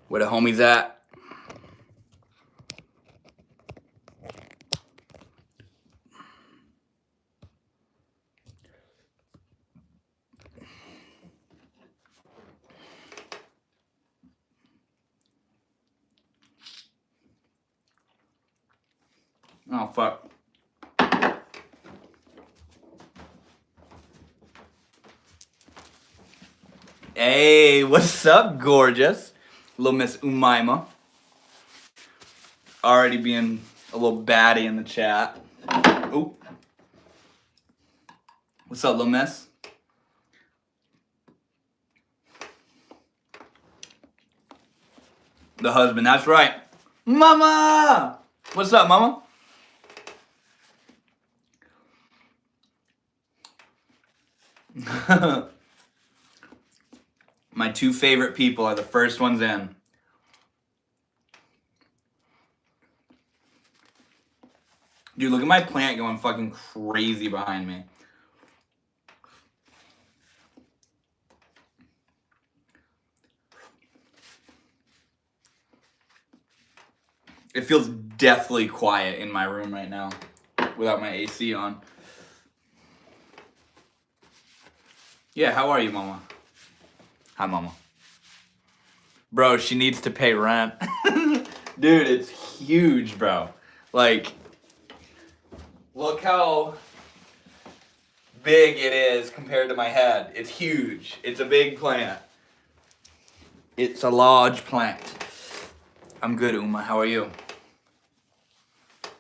Where the homies at? Oh, fuck. Hey, what's up, gorgeous? Little Miss Umaima. Already being a little baddie in the chat. Ooh. What's up, little miss? The husband, that's right. Mama! What's up, mama? My two favorite people are the first ones in. Dude, look at my plant going fucking crazy behind me. It feels deathly quiet in my room right now without my AC on. Yeah, how are you, mama? Hi, mama. Bro, she needs to pay rent. Dude, it's huge, bro. Like, look how big it is compared to my head. It's huge. It's a big plant. It's a large plant. I'm good, Uma. How are you?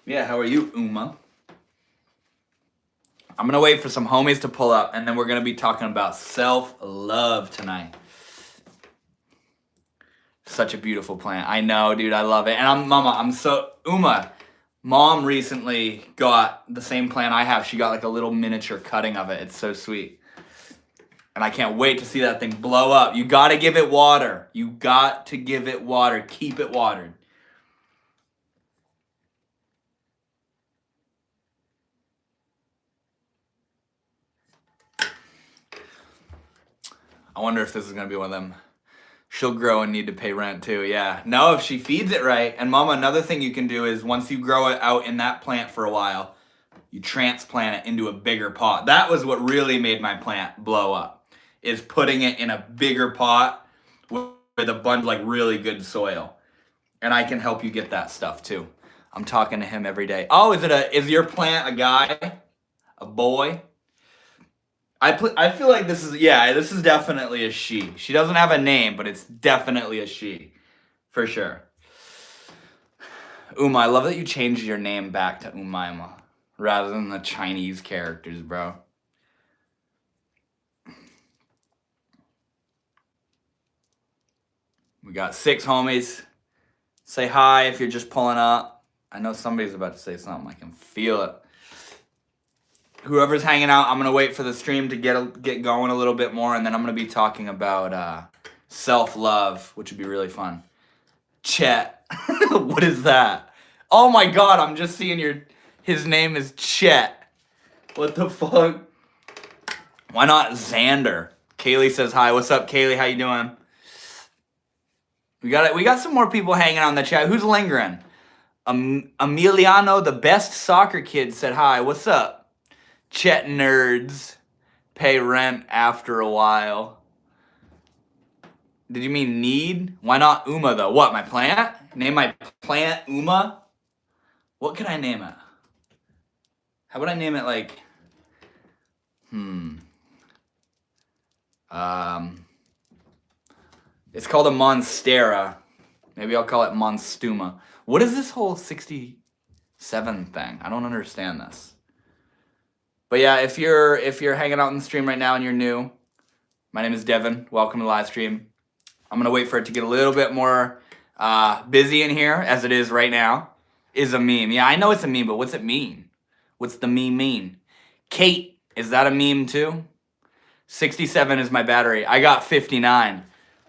Yeah, how are you, Uma? I'm gonna wait for some homies to pull up, and then we're gonna be talking about self-love tonight. Such a beautiful plant. I know, dude. I love it. And Uma, mom recently got the same plant I have. She got like a little miniature cutting of it. It's so sweet. And I can't wait to see that thing blow up. You gotta give it water. You got to give it water. Keep it watered. I wonder if this is gonna be one of them. She'll grow and need to pay rent too, yeah. No, if she feeds it right. And mama, another thing you can do is once you grow it out in that plant for a while, you transplant it into a bigger pot. That was what really made my plant blow up, is putting it in a bigger pot with a bunch of like really good soil. And I can help you get that stuff too. I'm talking to him every day. Oh, is your plant a guy? A boy? I feel like this is definitely a she. She doesn't have a name, but it's definitely a she. For sure. Uma, I love that you changed your name back to Umaima rather than the Chinese characters, bro. We got 6 homies. Say hi if you're just pulling up. I know somebody's about to say something. I can feel it. Whoever's hanging out, I'm going to wait for the stream to get going a little bit more, and then I'm going to be talking about self-love, which would be really fun. Chet. What is that? Oh my god, I'm just seeing his name is Chet. What the fuck? Why not Xander? Kaylee says hi. What's up, Kaylee? How you doing? We got some more people hanging out in the chat. Who's lingering? Emiliano, the best soccer kid, said hi. What's up? Chet nerds pay rent after a while. Did you mean need? Why not Uma though? What, my plant? Name my plant Uma? What could I name it? How would I name it like... It's called a Monstera. Maybe I'll call it Monstuma. What is this whole 67 thing? I don't understand this. But yeah, if you're hanging out in the stream right now and you're new, my name is Devin. Welcome to the live stream. I'm gonna wait for it to get a little bit more busy in here, as it is right now. Is a meme. Yeah, I know it's a meme, but what's it mean? What's the meme mean? Kate, is that a meme too? 67 is my battery. I got 59.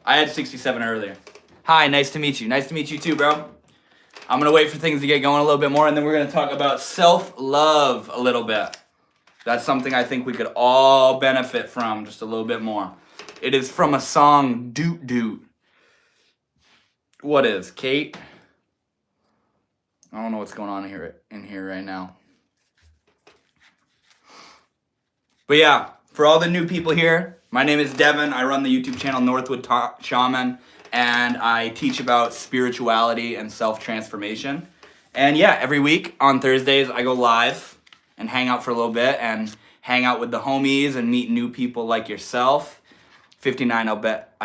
I had 67 earlier. Hi, nice to meet you. Nice to meet you too, bro. I'm gonna wait for things to get going a little bit more, and then we're gonna talk about self-love a little bit. That's something I think we could all benefit from just a little bit more. It is from a song, Doot Doot. What is Kate? I don't know what's going on in here right now. But yeah, for all the new people here, my name is Devin. I run the YouTube channel Northwood Shaman, and I teach about spirituality and self-transformation. And yeah, every week on Thursdays, I go live and hang out for a little bit and hang out with the homies and meet new people like yourself. 59, I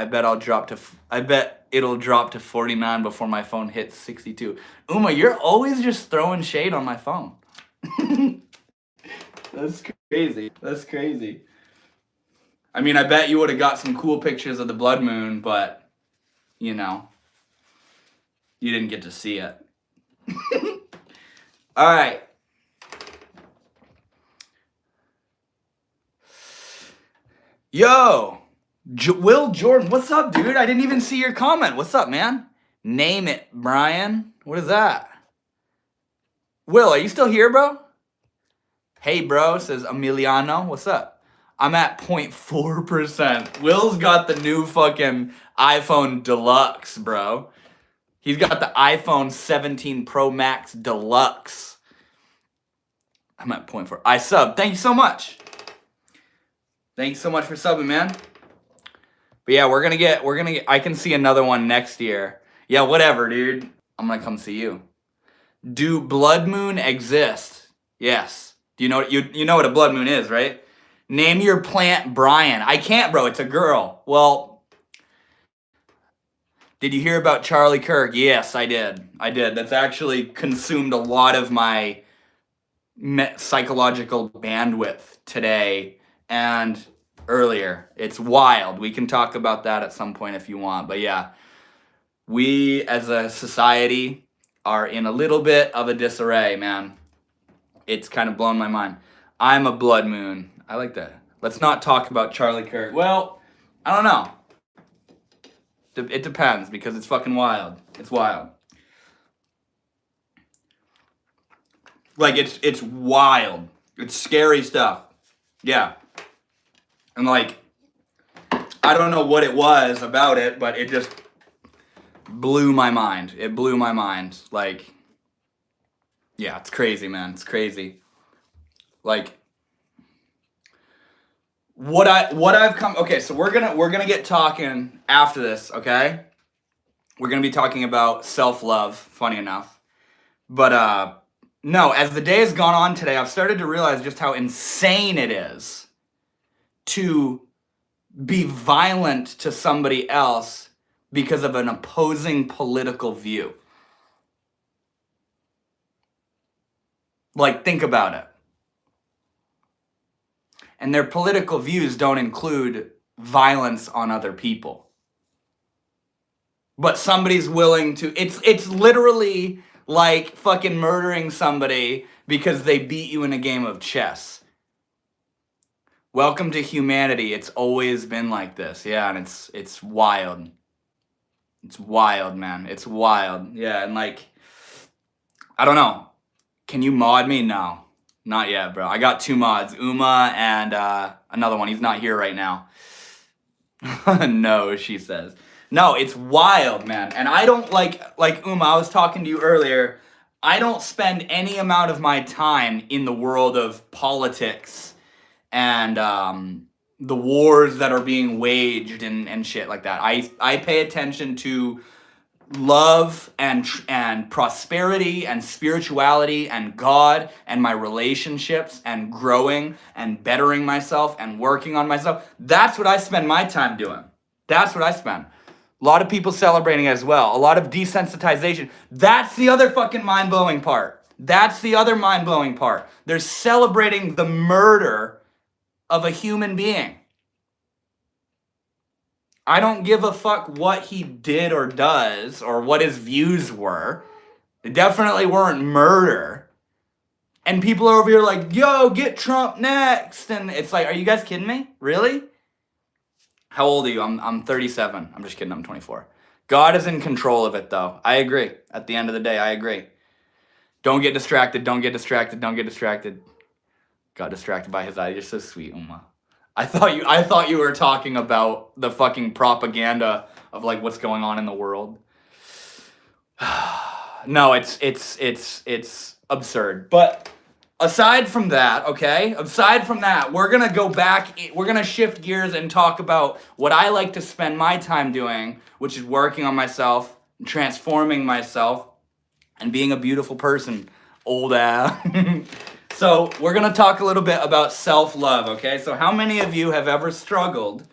bet it'll drop to 49 before my phone hits 62. Uma, you're always just throwing shade on my phone. That's crazy. That's crazy. I mean, I bet you would have got some cool pictures of the blood moon, but, you know, you didn't get to see it. All right. Yo, Will Jordan, what's up, dude? I didn't even see your comment. What's up, man? Name it, Brian. What is that? Will, are you still here, bro? Hey, bro, says Emiliano. What's up? I'm at 0.4%. Will's got the new fucking iPhone Deluxe, bro. He's got the iPhone 17 Pro Max Deluxe. I'm at 0.4. I sub. Thank you so much. Thank you so much for subbing, man. But yeah, we're gonna get, I can see another one next year. Yeah, whatever, dude. I'm gonna come see you. Do blood moon exist? Yes. Do you know, you know what a blood moon is, right? Name your plant Brian. I can't, bro. It's a girl. Well, did you hear about Charlie Kirk? Yes, I did. That's actually consumed a lot of my psychological bandwidth today and earlier. It's wild. We can talk about that at some point if you want. But yeah, we as a society are in a little bit of a disarray, man. It's kind of blown my mind. I'm a blood moon. I like that. Let's not talk about Charlie Kirk. Well, I don't know. It depends because it's fucking wild. It's wild. Like, it's wild. It's scary stuff. Yeah. And like, I don't know what it was about it, but it just blew my mind. It blew my mind. Like, yeah, it's crazy, man. It's crazy. Like, okay, so we're gonna get talking after this, okay? We're gonna be talking about self-love, funny enough. But no, as the day has gone on today, I've started to realize just how insane it is to be violent to somebody else because of an opposing political view. Like, think about it. And their political views don't include violence on other people. But somebody's willing to, it's literally like fucking murdering somebody because they beat you in a game of chess. Welcome to humanity. It's always been like this. Yeah, and it's wild. It's wild, man. It's wild. Yeah, and like, I don't know. Can you mod me? No. Not yet, bro. I got 2 mods. Uma and another one. He's not here right now. No, she says. No, it's wild, man. And I don't like Uma, I was talking to you earlier. I don't spend any amount of my time in the world of politics and the wars that are being waged and shit like that. I pay attention to love and prosperity and spirituality and God and my relationships and growing and bettering myself and working on myself. That's what I spend my time doing. That's what I spend. A lot of people celebrating as well. A lot of desensitization. That's the other fucking mind-blowing part. That's the other mind-blowing part. They're celebrating the murder of a human being. I don't give a fuck what he did or does or what his views were. They definitely weren't murder. And people are over here like, yo, get Trump next. And it's like, are you guys kidding me? Really? How old are you? I'm 37. I'm just kidding. I'm 24. God is in control of it, though. I agree. At the end of the day, I agree. Don't get distracted. Don't get distracted. Don't get distracted. Got distracted by his eye. You're so sweet, Uma. I thought you were talking about the fucking propaganda of like what's going on in the world. No, it's absurd. But aside from that, okay? Aside from that, we're going to go back, we're going to shift gears and talk about what I like to spend my time doing, which is working on myself, transforming myself, and being a beautiful person. Old ass. So, we're going to talk a little bit about self-love, okay? So, how many of you have ever struggled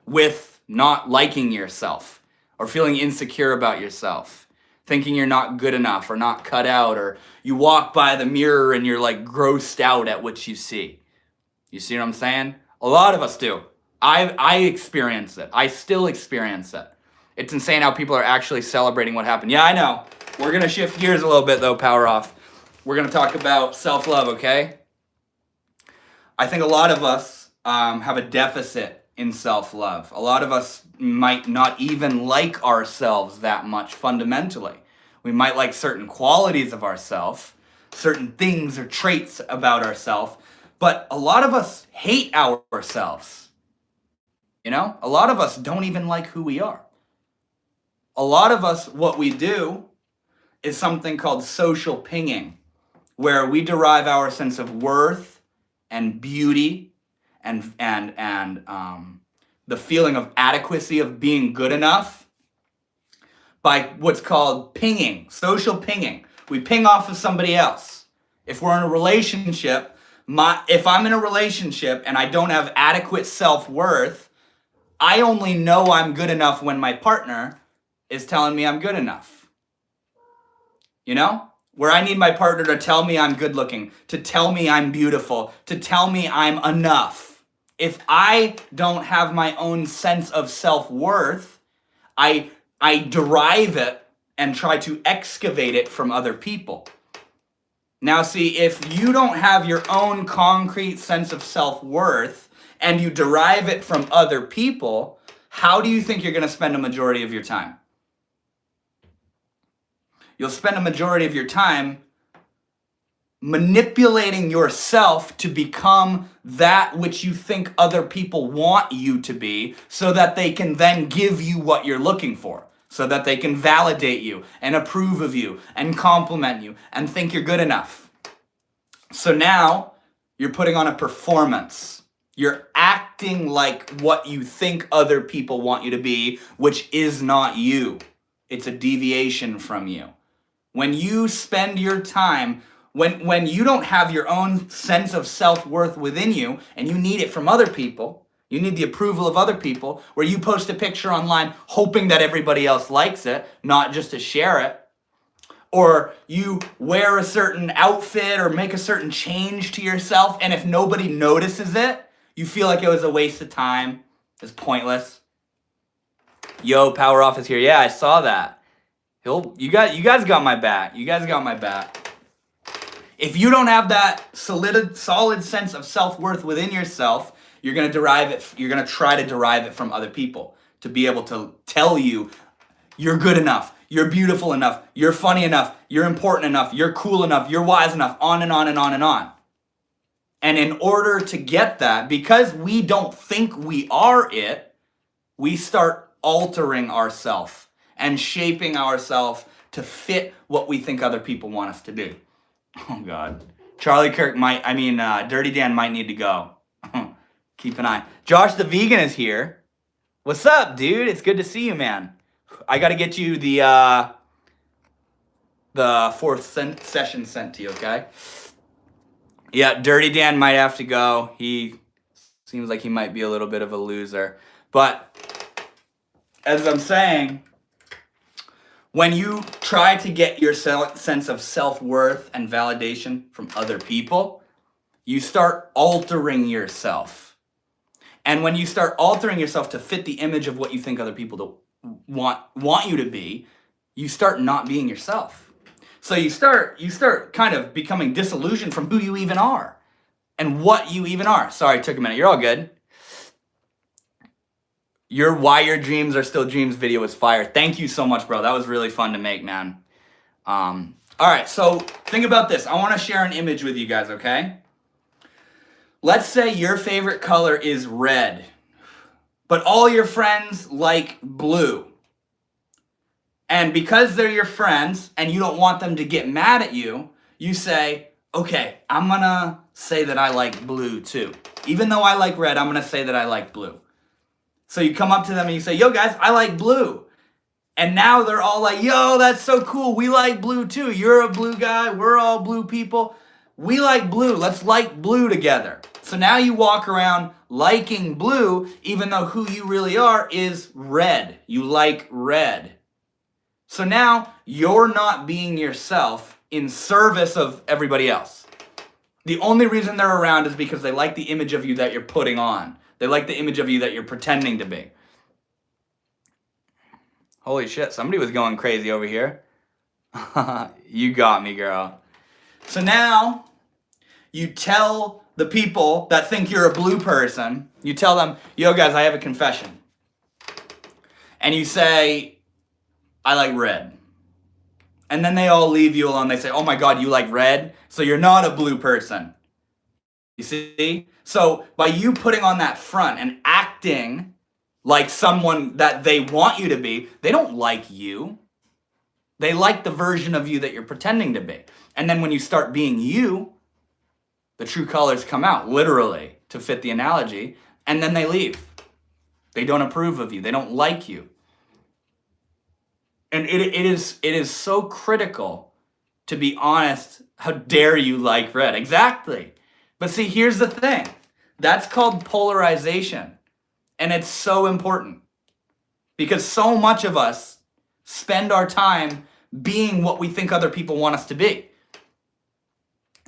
with not liking yourself or feeling insecure about yourself? Thinking you're not good enough or not cut out, or you walk by the mirror and you're like grossed out at what you see. You see what I'm saying? A lot of us do. I experience it. I still experience it. It's insane how people are actually celebrating what happened. Yeah, I know. We're going to shift gears a little bit though, Power Off. We're going to talk about self-love, okay? I think a lot of us have a deficit in self-love. A lot of us might not even like ourselves that much fundamentally. We might like certain qualities of ourselves, certain things or traits about ourselves, but a lot of us hate ourselves. You know, a lot of us don't even like who we are. A lot of us, what we do is something called social pinging, where we derive our sense of worth and beauty and the feeling of adequacy of being good enough by what's called pinging, social pinging. We ping off of somebody else. If we're in a relationship, if I'm in a relationship and I don't have adequate self-worth, I only know I'm good enough when my partner is telling me I'm good enough. You know? Where I need my partner to tell me I'm good looking, to tell me I'm beautiful, to tell me I'm enough. If I don't have my own sense of self-worth, I derive it and try to excavate it from other people. Now see, if you don't have your own concrete sense of self-worth and you derive it from other people, how do you think you're going to spend a majority of your time? You'll spend a majority of your time manipulating yourself to become that which you think other people want you to be, so that they can then give you what you're looking for, so that they can validate you and approve of you and compliment you and think you're good enough. So now you're putting on a performance. You're acting like what you think other people want you to be, which is not you. It's a deviation from you. When you spend your time, when you don't have your own sense of self-worth within you and you need it from other people, you need the approval of other people, where you post a picture online hoping that everybody else likes it, not just to share it, or you wear a certain outfit or make a certain change to yourself, and if nobody notices it, you feel like it was a waste of time, it's pointless. Yo, Power Off is here. Yeah, I saw that. You guys got my back. You guys got my back. If you don't have that solid sense of self-worth within yourself, you're going to derive it. You're going to try to derive it from other people to be able to tell you you're good enough, you're beautiful enough, you're funny enough, you're important enough, you're cool enough, you're wise enough, on and on and on and on. And in order to get that, because we don't think we are it, we start altering ourselves and shaping ourselves to fit what we think other people want us to do. Oh God. Charlie Kirk Dirty Dan might need to go. Keep an eye. Josh the Vegan is here. What's up, dude? It's good to see you, man. I gotta get you the fourth session sent to you, okay? Yeah, Dirty Dan might have to go. He seems like he might be a little bit of a loser. But as I'm saying, when you try to get your sense of self-worth and validation from other people, you start altering yourself. And when you start altering yourself to fit the image of what you think other people want you to be, you start not being yourself. So you start kind of becoming disillusioned from who you even are and what you even are. Sorry, it took a minute. You're all good. Your Why Your Dreams Are Still Dreams video was fire. Thank you so much, bro. That was really fun to make, man. All right, so think about this. I want to share an image with you guys, okay? Let's say your favorite color is red, but all your friends like blue. And because they're your friends and you don't want them to get mad at you, you say, okay, I'm gonna say that I like blue too. Even though I like red, I'm gonna say that I like blue. So you come up to them and you say, yo guys, I like blue. And now they're all like, yo, that's so cool. We like blue too. You're a blue guy. We're all blue people. We like blue. Let's like blue together. So now you walk around liking blue, even though who you really are is red. You like red. So now you're not being yourself in service of everybody else. The only reason they're around is because they like the image of you that you're putting on. They like the image of you that you're pretending to be. Holy shit, somebody was going crazy over here. You got me, girl. So now you tell the people that think you're a blue person, you tell them, yo guys, I have a confession. And you say, I like red. And then they all leave you alone. They say, oh my God, you like red? So you're not a blue person. You see? So by you putting on that front and acting like someone that they want you to be, they don't like you. They like the version of you that you're pretending to be. And then when you start being you, the true colors come out, literally, to fit the analogy, and then they leave. They don't approve of you. They don't like you. And it is so critical to be honest. How dare you like red? Exactly. But see, here's the thing. That's called polarization. And it's so important. Because so much of us spend our time being what we think other people want us to be.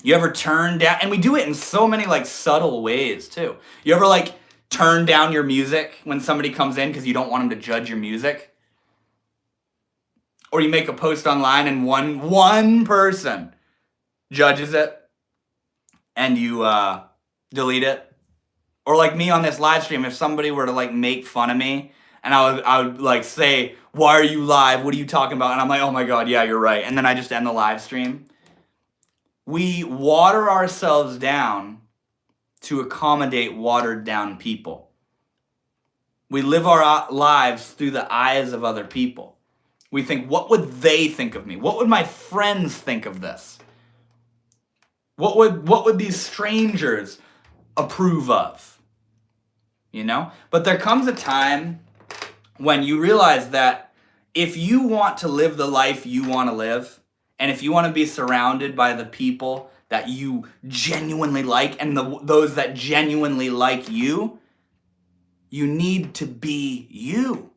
You ever turn down, and we do it in so many like subtle ways too. You ever like turn down your music when somebody comes in because you don't want them to judge your music? Or you make a post online and one person judges it and you delete it. Or like me on this live stream, if somebody were to like make fun of me and I would like say, why are you live? What are you talking about? And I'm like, oh my God, yeah, you're right. And then I just end the live stream. We water ourselves down to accommodate watered down people. We live our lives through the eyes of other people. We think, what would they think of me? What would my friends think of this? What would these strangers approve of? You know? But there comes a time when you realize that if you want to live the life you want to live, and if you want to be surrounded by the people that you genuinely like and those that genuinely like you, you need to be you.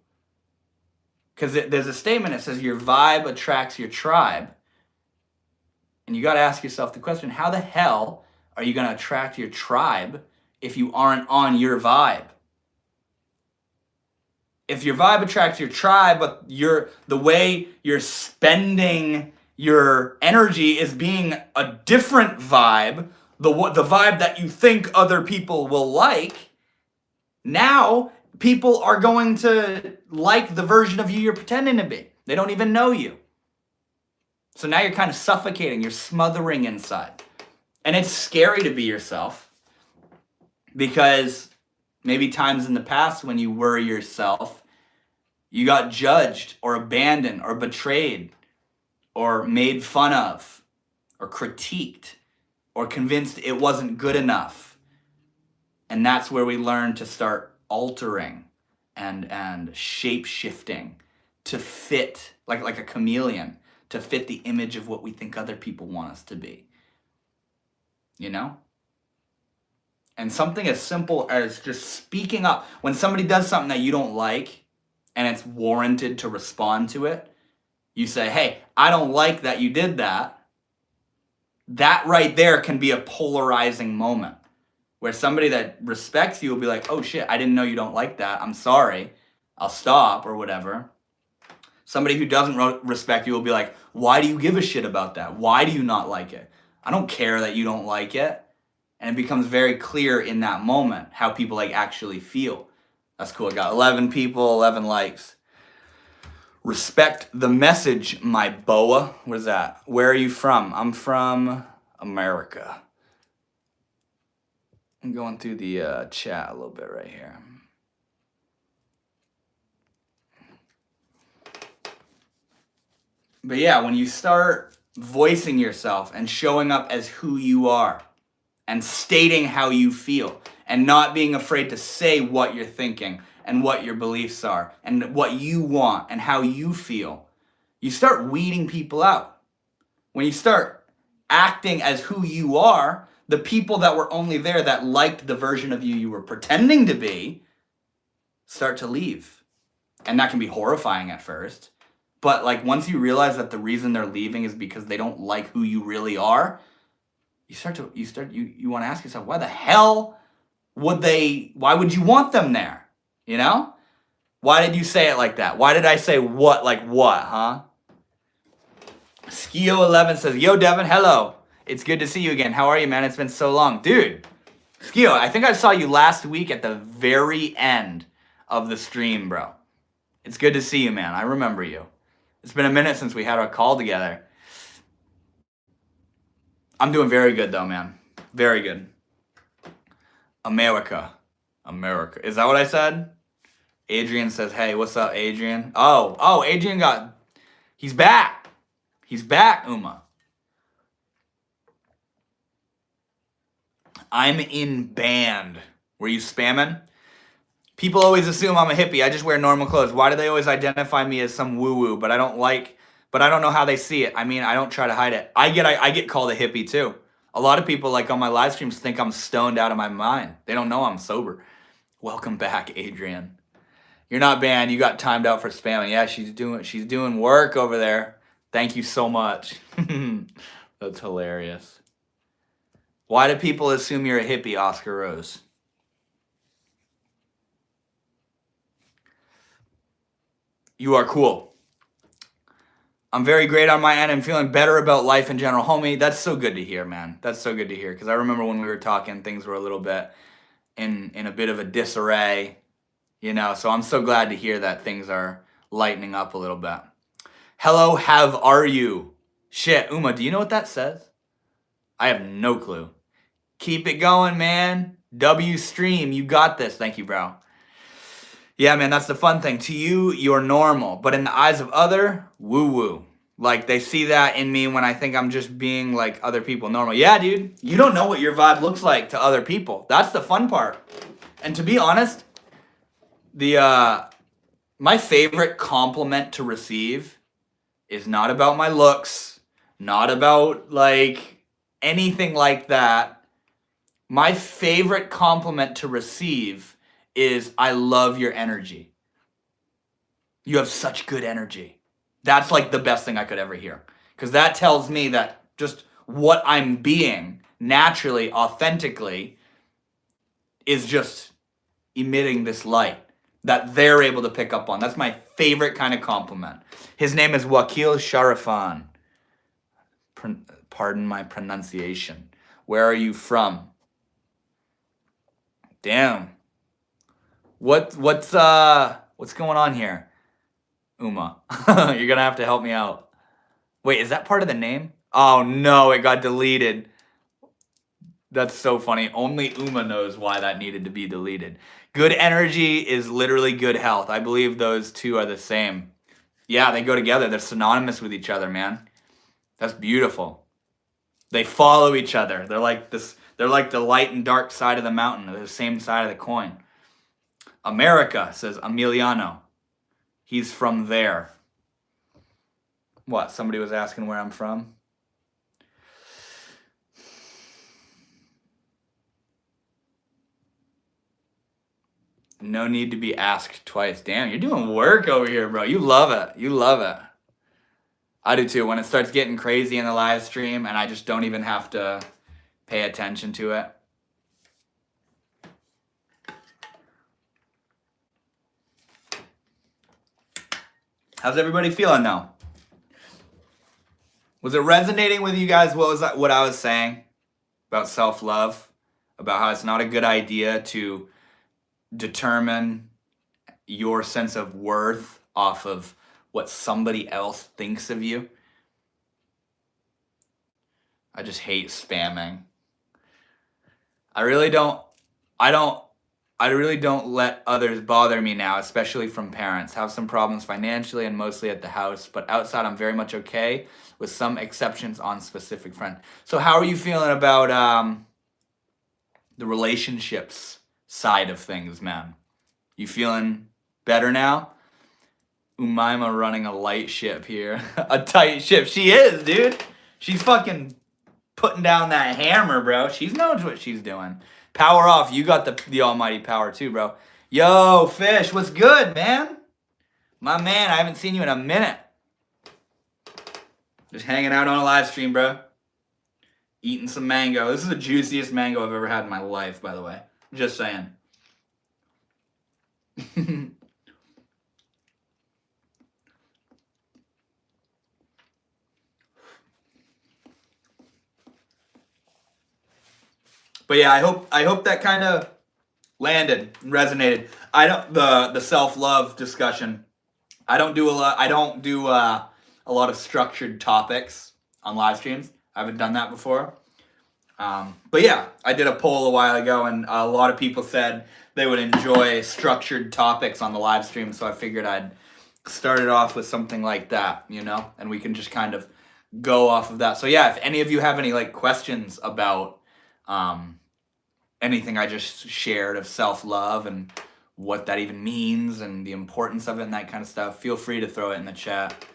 Because there's a statement that says your vibe attracts your tribe. And you got to ask yourself the question, how the hell are you going to attract your tribe if you aren't on your vibe? If your vibe attracts your tribe, but the way you're spending your energy is being a different vibe, the vibe that you think other people will like, now people are going to like the version of you you're pretending to be. They don't even know you. So now you're kind of suffocating, you're smothering inside. And it's scary to be yourself because maybe times in the past when you were yourself, you got judged or abandoned or betrayed or made fun of or critiqued or convinced it wasn't good enough. And that's where we learn to start altering and shape-shifting to fit, like a chameleon, to fit the image of what we think other people want us to be. You know? And something as simple as just speaking up. When somebody does something that you don't like and it's warranted to respond to it, you say, hey, I don't like that you did that. That right there can be a polarizing moment where somebody that respects you will be like, oh shit, I didn't know you don't like that. I'm sorry. I'll stop or whatever. Somebody who doesn't respect you will be like, why do you give a shit about that? Why do you not like it? I don't care that you don't like it. And it becomes very clear in that moment how people like actually feel. That's cool. I got 11 people, 11 likes. Respect the message, my boa. What is that? Where are you from? I'm from America. I'm going through the chat a little bit right here. But yeah, when you start voicing yourself and showing up as who you are and stating how you feel and not being afraid to say what you're thinking and what your beliefs are and what you want and how you feel, you start weeding people out. When you start acting as who you are, the people that were only there that liked the version of you were pretending to be start to leave. And that can be horrifying at first. But like once you realize that the reason they're leaving is because they don't like who you really are, you want to ask yourself, why the hell why would you want them there? You know? Why did you say it like that? Why did I say what, huh? Skio11 says, yo, Devin, hello. It's good to see you again. How are you, man? It's been so long. Dude, Skio, I think I saw you last week at the very end of the stream, bro. It's good to see you, man. I remember you. It's been a minute since we had our call together. I'm doing very good, though, man. Very good. America. Is that what I said? Adrian says, hey, what's up, Adrian? Oh, Adrian he's back. He's back, Uma. I'm in band. Were you spamming? People always assume I'm a hippie. I just wear normal clothes. Why do they always identify me as some woo-woo? But I don't know how they see it. I mean, I don't try to hide it. I get called a hippie too. A lot of people like on my live streams think I'm stoned out of my mind. They don't know I'm sober. Welcome back, Adrian. You're not banned. You got timed out for spamming. Yeah, she's doing work over there. Thank you so much. That's hilarious. Why do people assume you're a hippie, Oscar Rose? You are cool. I'm very great on my end. I'm feeling better about life in general. Homie, that's so good to hear, man. That's so good to hear. Because I remember when we were talking, things were a little bit in a bit of a disarray. You know, so I'm so glad to hear that things are lightening up a little bit. Hello, how are you? Shit, Uma, do you know what that says? I have no clue. Keep it going, man. W stream, you got this. Thank you, bro. Yeah, man, that's the fun thing. To you, you're normal. But in the eyes of other, woo-woo. Like, they see that in me when I think I'm just being like other people normal. Yeah, dude, you don't know what your vibe looks like to other people. That's the fun part. And to be honest, my favorite compliment to receive is not about my looks, not about like anything like that. My favorite compliment to receive is, I love your energy. You have such good energy. That's like the best thing I could ever hear. Because that tells me that just what I'm being naturally, authentically, is just emitting this light that they're able to pick up on. That's my favorite kind of compliment. His name is Wakil Sharifan. Pardon my pronunciation. Where are you from? Damn. What's going on here? Uma. You're gonna have to help me out. Wait, is that part of the name? Oh no, it got deleted. That's so funny. Only Uma knows why that needed to be deleted. Good energy is literally good health. I believe those two are the same. Yeah, they go together. They're synonymous with each other, man. That's beautiful. They follow each other. They're like this. They're like the light and dark side of the mountain. They're the same side of the coin. America, says Emiliano. He's from there. What? Somebody was asking where I'm from? No need to be asked twice. Damn, you're doing work over here, bro. You love it. You love it. I do too. When it starts getting crazy in the live stream and I just don't even have to pay attention to it. How's everybody feeling now? Was it resonating with you guys? What I was saying about self-love? About how it's not a good idea to determine your sense of worth off of what somebody else thinks of you? I just hate spamming. I really don't. I really don't let others bother me now, especially from parents. Have some problems financially and mostly at the house, but outside I'm very much okay, with some exceptions on specific friends. So how are you feeling about the relationships side of things, man? You feeling better now? Umaima running a light ship here. A tight ship. She is, dude. She's fucking putting down that hammer, bro. She knows what she's doing. Power off. You got the almighty power too, bro. Yo, Fish, what's good, man? My man, I haven't seen you in a minute. Just hanging out on a live stream, bro. Eating some mango. This is the juiciest mango I've ever had in my life, by the way. Just saying. But yeah, I hope that kind of landed and resonated. I don't the self-love discussion. I don't do a lot of structured topics on live streams. I haven't done that before. But yeah, I did a poll a while ago, and a lot of people said they would enjoy structured topics on the live stream. So I figured I'd start it off with something like that, you know, and we can just kind of go off of that. So yeah, if any of you have any like questions about anything I just shared of self-love and what that even means and the importance of it and that kind of stuff, feel free to throw it in the chat.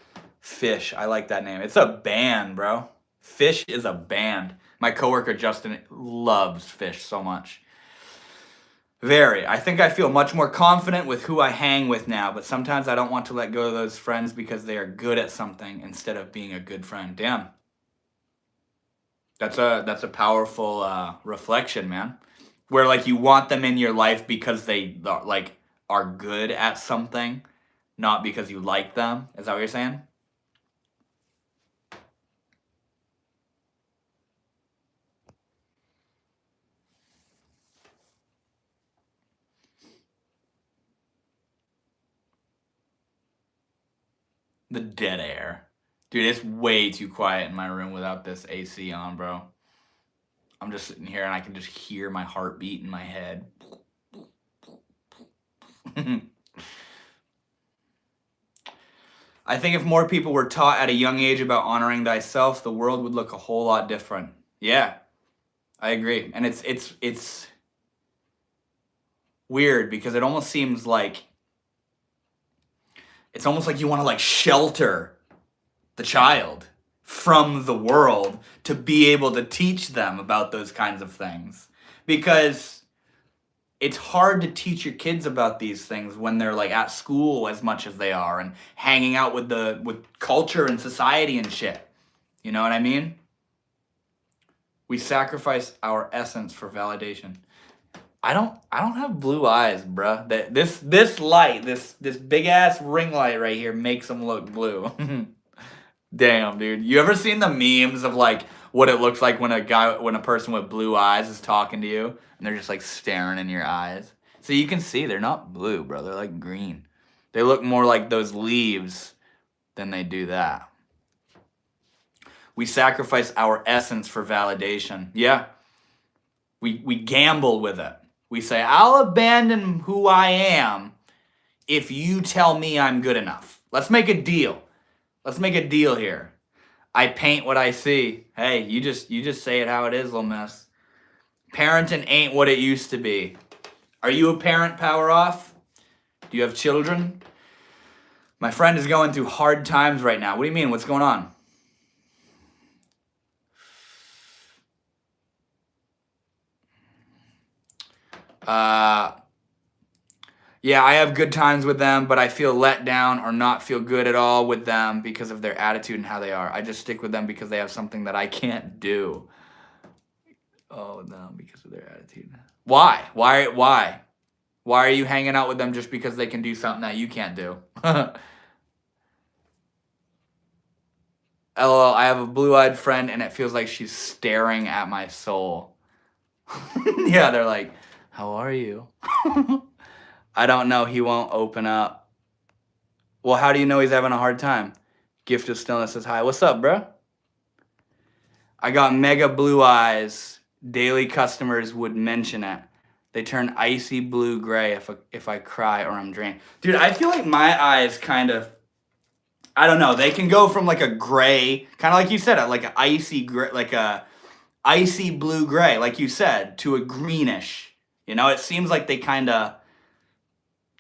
Fish, I like that name. It's a band, bro. Fish is a band. My coworker Justin loves Fish so much. Very. I think I feel much more confident with who I hang with now, but sometimes I don't want to let go of those friends because they are good at something instead of being a good friend. Damn. That's a powerful reflection, man. Where like you want them in your life because they like are good at something, not because you like them. Is that what you're saying? The dead air. Dude, it's way too quiet in my room without this AC on, bro. I'm just sitting here and I can just hear my heartbeat in my head. I think if more people were taught at a young age about honoring thyself, the world would look a whole lot different. Yeah, I agree. And it's weird because it almost seems like it's almost like you want to like shelter the child from the world to be able to teach them about those kinds of things, because it's hard to teach your kids about these things when they're like at school as much as they are and hanging out with culture and society and shit. You know what I mean? We sacrifice our essence for validation. I don't have blue eyes, bruh. This light, this big ass ring light right here makes them look blue. Damn, dude. You ever seen the memes of like what it looks like when a person with blue eyes is talking to you and they're just like staring in your eyes? So you can see they're not blue, bro. They're like green. They look more like those leaves than they do that. We sacrifice our essence for validation. Yeah. We gamble with it. We say, I'll abandon who I am if you tell me I'm good enough. Let's make a deal. Let's make a deal here. I paint what I see. Hey, you just say it how it is, little miss. Parenting ain't what it used to be. Are you a parent, Power Off? Do you have children? My friend is going through hard times right now. What do you mean? What's going on? Yeah, I have good times with them, but I feel let down or not feel good at all with them because of their attitude and how they are. I just stick with them because they have something that I can't do. Oh, no, because of their attitude. Why? Why are you hanging out with them just because they can do something that you can't do? LOL, I have a blue-eyed friend and it feels like she's staring at my soul. Yeah, they're like, how are you? I don't know. He won't open up. Well, how do you know he's having a hard time? Gift of Stillness says hi. What's up, bro? I got mega blue eyes. Daily customers would mention it. They turn icy blue gray if I cry or I'm drained. Dude, I feel like my eyes kind of, I don't know. They can go from like a gray, kind of like you said, like an icy gray, like a icy blue gray, like you said, to a greenish. You know, it seems like they kind of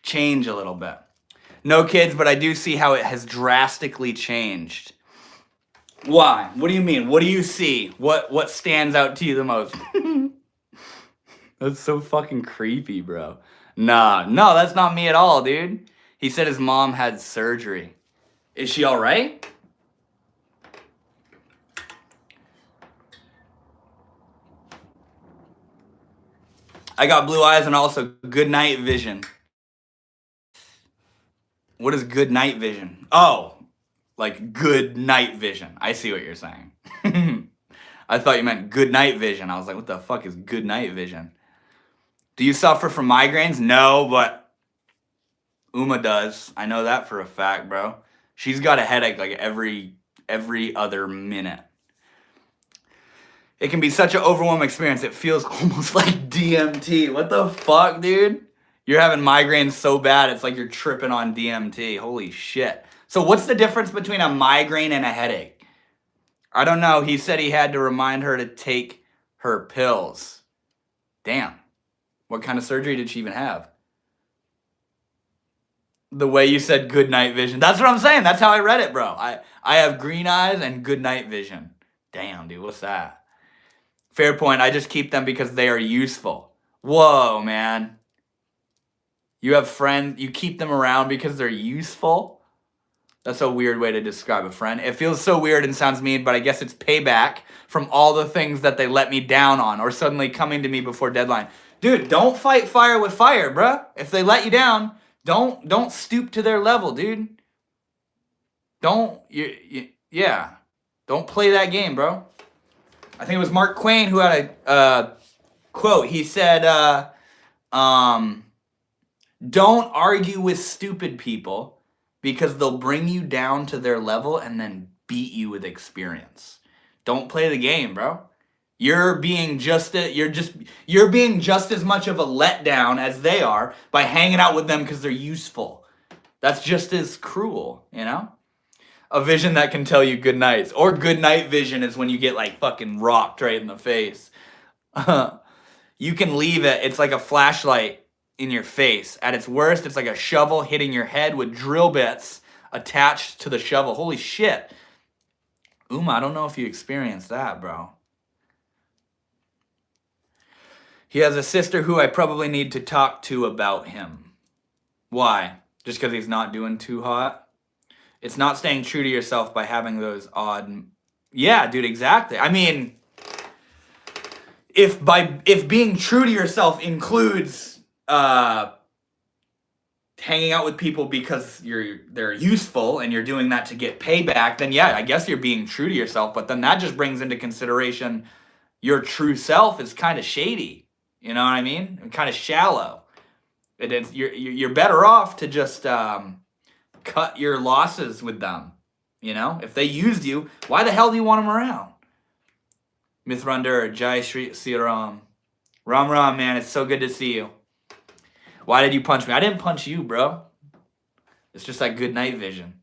change a little bit. No kids, but I do see how it has drastically changed. Why? What do you mean? What do you see? What stands out to you the most? That's so fucking creepy, bro. Nah, no, that's not me at all, dude. He said his mom had surgery. Is she all right? I got blue eyes and also good night vision. What is good night vision? Oh, like good night vision. I see what you're saying. I thought you meant good night vision. I was like, what the fuck is good night vision? Do you suffer from migraines? No, but Uma does. I know that for a fact, bro. She's got a headache like every other minute. It can be such an overwhelming experience. It feels almost like DMT. What the fuck, dude? You're having migraines so bad, it's like you're tripping on DMT. Holy shit. So what's the difference between a migraine and a headache? I don't know. He said he had to remind her to take her pills. Damn. What kind of surgery did she even have? The way you said good night vision. That's what I'm saying. That's how I read it, bro. I have green eyes and good night vision. Damn, dude. What's that? Fair point. I just keep them because they are useful. Whoa, man. You have friends. You keep them around because they're useful? That's a weird way to describe a friend. It feels so weird and sounds mean, but I guess it's payback from all the things that they let me down on or suddenly coming to me before deadline. Dude, don't fight fire with fire, bruh. If they let you down, don't stoop to their level, dude. Don't play that game, bro. I think it was Mark Twain who had a quote. He said, don't argue with stupid people because they'll bring you down to their level and then beat you with experience. Don't play the game, bro. You're being just as much of a letdown as they are by hanging out with them because they're useful. That's just as cruel, you know? A vision that can tell you good nights. Or good night vision is when you get like fucking rocked right in the face. You can leave it. It's like a flashlight in your face. At its worst, it's like a shovel hitting your head with drill bits attached to the shovel. Holy shit. Uma, I don't know if you experienced that, bro. He has a sister who I probably need to talk to about him. Why? Just because he's not doing too hot? It's not staying true to yourself by having those odd... Yeah, dude, exactly. I mean, if being true to yourself includes hanging out with people because they're useful and you're doing that to get payback, then yeah, I guess you're being true to yourself. But then that just brings into consideration your true self is kind of shady. You know what I mean? And kind of shallow. You're better off to just cut your losses with them. You know, if they used you, why the hell do you want them around? Mithrandur, Jai Shri Siram. Ram Ram, man, it's so good to see you. Why did you punch me? I didn't punch you, bro. It's just that good night vision.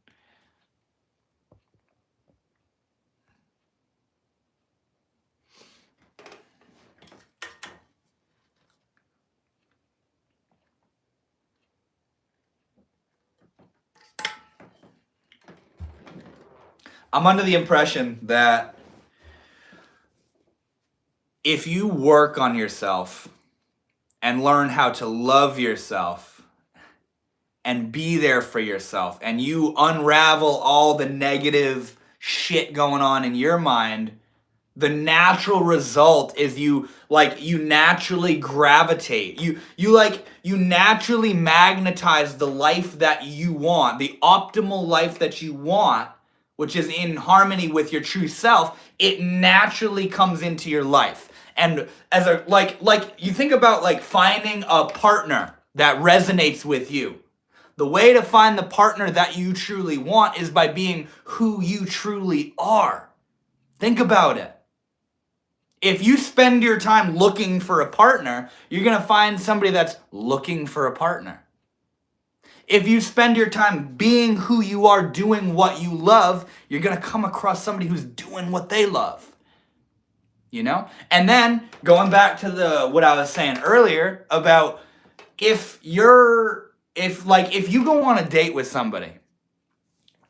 I'm under the impression that if you work on yourself and learn how to love yourself and be there for yourself and you unravel all the negative shit going on in your mind, the natural result is you naturally gravitate. You naturally magnetize the life that you want, the optimal life that you want, which is in harmony with your true self. It naturally comes into your life. And as a like you think about like finding a partner that resonates with you. The way to find the partner that you truly want is by being who you truly are. Think about it. If you spend your time looking for a partner, you're going to find somebody that's looking for a partner. If you spend your time being who you are, doing what you love, you're going to come across somebody who's doing what they love. You know? And then going back to what I was saying earlier about if you go on a date with somebody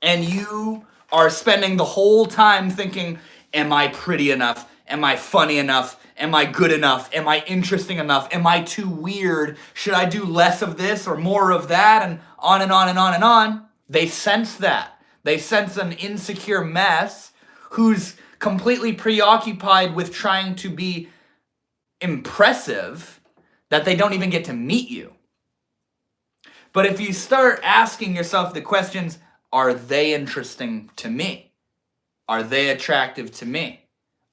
and you are spending the whole time thinking, am I pretty enough? Am I funny enough? Am I good enough? Am I interesting enough? Am I too weird? Should I do less of this or more of that? And on and on and on and on. They sense that. They sense an insecure mess who's completely preoccupied with trying to be impressive that they don't even get to meet you. But if you start asking yourself the questions, are they interesting to me? Are they attractive to me?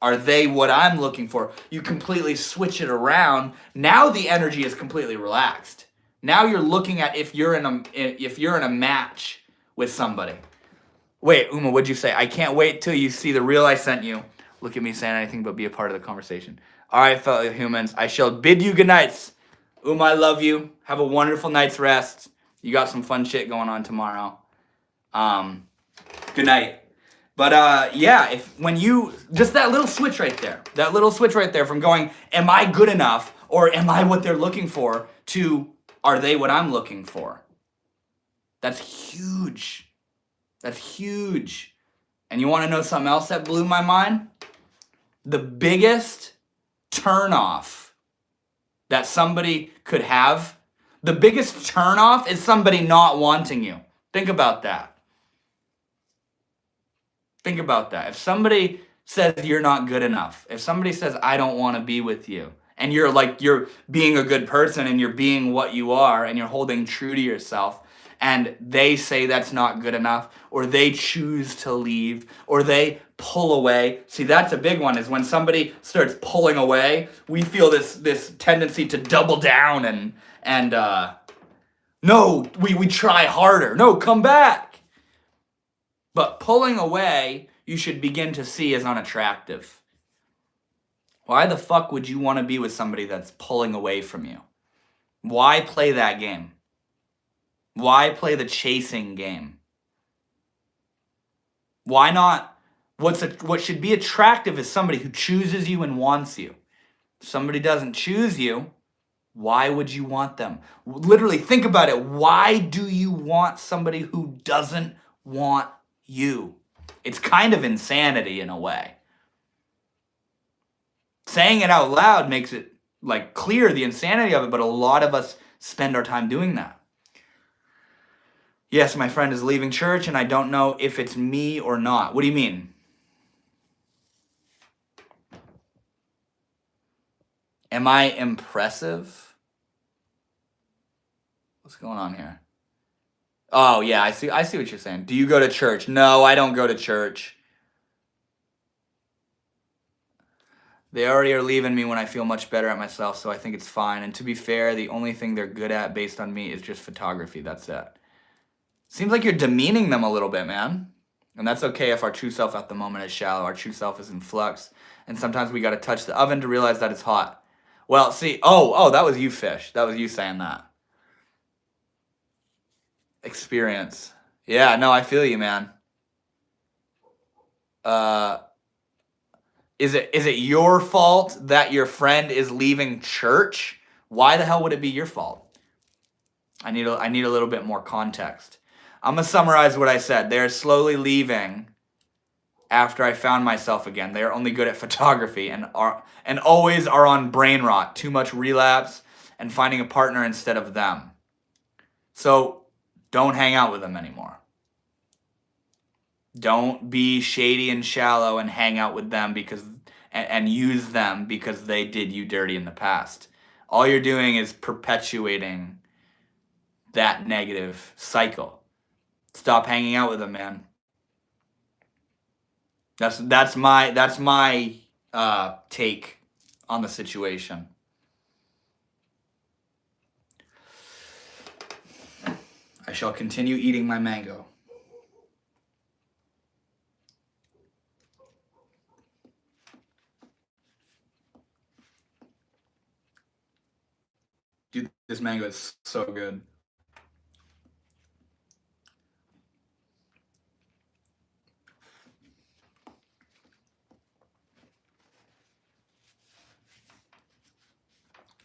Are they what I'm looking for? You completely switch it around. Now the energy is completely relaxed. Now you're looking at if you're in a match with somebody. Wait, Uma, what'd you say? I can't wait till you see the reel I sent you. Look at me saying anything but be a part of the conversation. All right, fellow humans, I shall bid you good nights. Uma, I love you. Have a wonderful night's rest. You got some fun shit going on tomorrow. Good night. But yeah, when you just that little switch right there from going, am I good enough or am I what they're looking for, to are they what I'm looking for? That's huge. That's huge. And you want to know something else that blew my mind? The biggest turnoff that somebody could have, the biggest turnoff is somebody not wanting you. Think about that. Think about that. If somebody says you're not good enough, if somebody says I don't want to be with you, and you're being a good person and you're being what you are and you're holding true to yourself, and they say that's not good enough, or they choose to leave, or they pull away. See, that's a big one, is when somebody starts pulling away, we feel this tendency to double down and no, we try harder. No, come back. But pulling away, you should begin to see as unattractive. Why the fuck would you want to be with somebody that's pulling away from you? Why play that game? Why play the chasing game? Why not? What should be attractive is somebody who chooses you and wants you. If somebody doesn't choose you, why would you want them? Literally, think about it. Why do you want somebody who doesn't want you? It's kind of insanity in a way. Saying it out loud makes it clear the insanity of it, but a lot of us spend our time doing that. Yes, my friend is leaving church and I don't know if it's me or not. What do you mean? Am I impressive? What's going on here? Oh, yeah, I see what you're saying. Do you go to church? No, I don't go to church. They already are leaving me when I feel much better at myself, so I think it's fine. And to be fair, the only thing they're good at based on me is just photography. That's it. Seems like you're demeaning them a little bit, man. And that's okay if our true self at the moment is shallow. Our true self is in flux. And sometimes we got to touch the oven to realize that it's hot. Well, see, oh, that was you, Fish. That was you saying that. Experience. Yeah, no, I feel you, man. Is it your fault that your friend is leaving church? Why the hell would it be your fault? I need a little bit more context. I'm gonna summarize what I said. They're slowly leaving after I found myself again. They are only good at photography and always are on brain rot, too much relapse, and finding a partner instead of them. So don't hang out with them anymore. Don't be shady and shallow and hang out with them and use them because they did you dirty in the past. All you're doing is perpetuating that negative cycle. Stop hanging out with them, man. That's my take on the situation. I shall continue eating my mango. This mango is so good.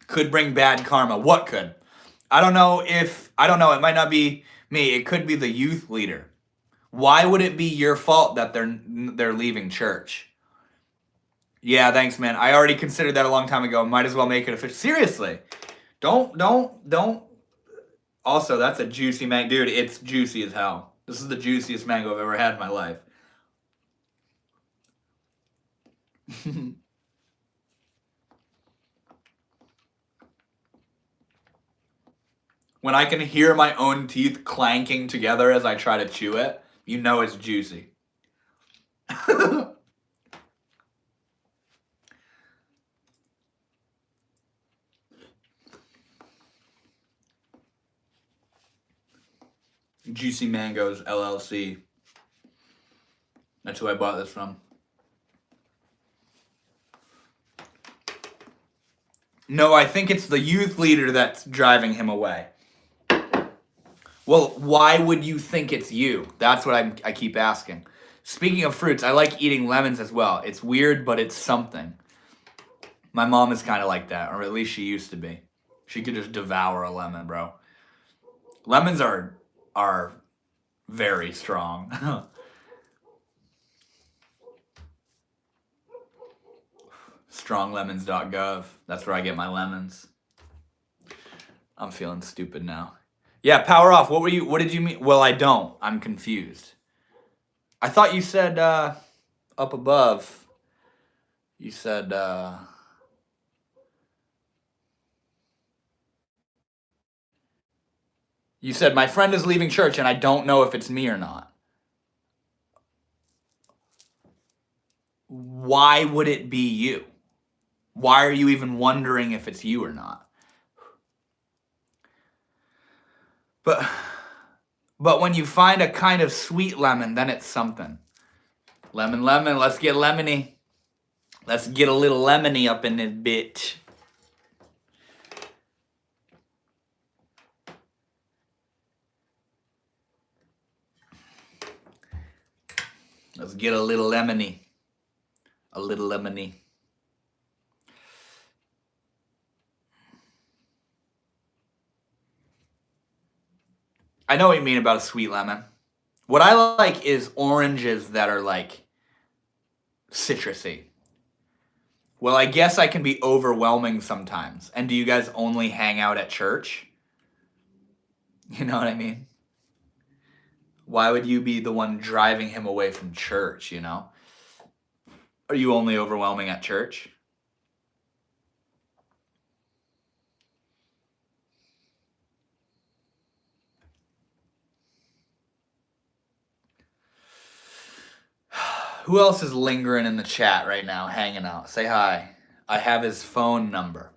Could bring bad karma. What could? I don't know. It might not be me. It could be the youth leader. Why would it be your fault that they're leaving church? Yeah, thanks, man. I already considered that a long time ago. Might as well make it official. Seriously. Don't. Also, that's a juicy mango. Dude, it's juicy as hell. This is the juiciest mango I've ever had in my life. When I can hear my own teeth clanking together as I try to chew it, you know it's juicy. Juicy Mangoes LLC. That's who I bought this from. No, I think it's the youth leader that's driving him away. Well, why would you think it's you? That's what I keep asking. Speaking of fruits, I like eating lemons as well. It's weird, but it's something. My mom is kind of like that, or at least she used to be. She could just devour a lemon, bro. Lemons are very strong. Stronglemons.gov. That's where I get my lemons. I'm feeling stupid now. Yeah, power off. What did you mean? Well, I don't. I'm confused. I thought you said up above. You said my friend is leaving church and I don't know if it's me or not. Why would it be you? Why are you even wondering if it's you or not? But when you find a kind of sweet lemon, then it's something. Lemon, let's get lemony. Let's get a little lemony up in this bitch. Let's get a little lemony. A little lemony. I know what you mean about a sweet lemon. What I like is oranges that are like citrusy. Well, I guess I can be overwhelming sometimes. And do you guys only hang out at church? You know what I mean? Why would you be the one driving him away from church, you know? Are you only overwhelming at church? Who else is lingering in the chat right now, hanging out? Say hi. I have his phone number.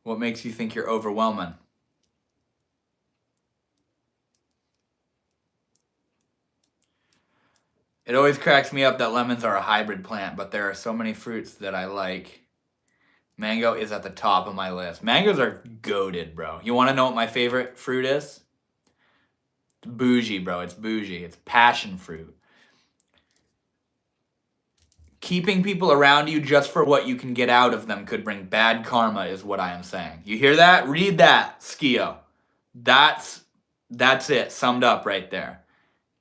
What makes you think you're overwhelming? It always cracks me up that lemons are a hybrid plant, but there are so many fruits that I like. Mango is at the top of my list. Mangoes are goated, bro. You want to know what my favorite fruit is? It's bougie, bro. It's bougie. It's passion fruit. Keeping people around you just for what you can get out of them could bring bad karma, is what I am saying. You hear that? Read that, Skio. That's it, summed up right there.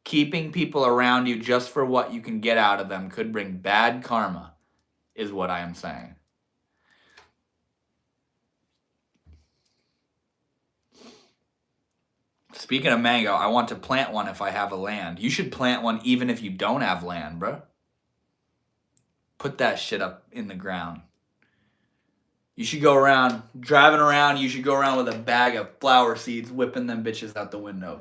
Keeping people around you just for what you can get out of them could bring bad karma, is what I am saying. Speaking of mango, I want to plant one if I have a land. You should plant one even if you don't have land, bro. Put that shit up in the ground. You should go around, driving around, you should go around with a bag of flower seeds, whipping them bitches out the window.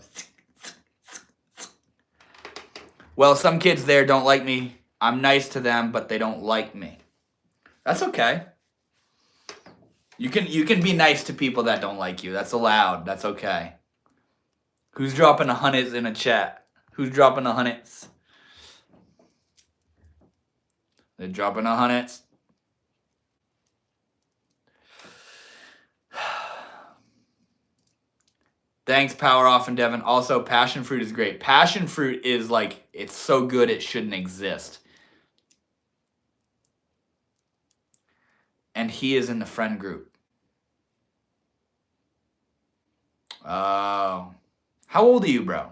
Well, some kids there don't like me. I'm nice to them, but they don't like me. That's okay. You can be nice to people that don't like you. That's allowed. That's okay. Who's dropping a hundreds in a chat? Who's dropping a hundreds? They're dropping a hundreds. Thanks, Power Off and Devin. Also, passion fruit is great. Passion fruit is like, it's so good it shouldn't exist. And he is in the friend group. Oh. How old are you, bro?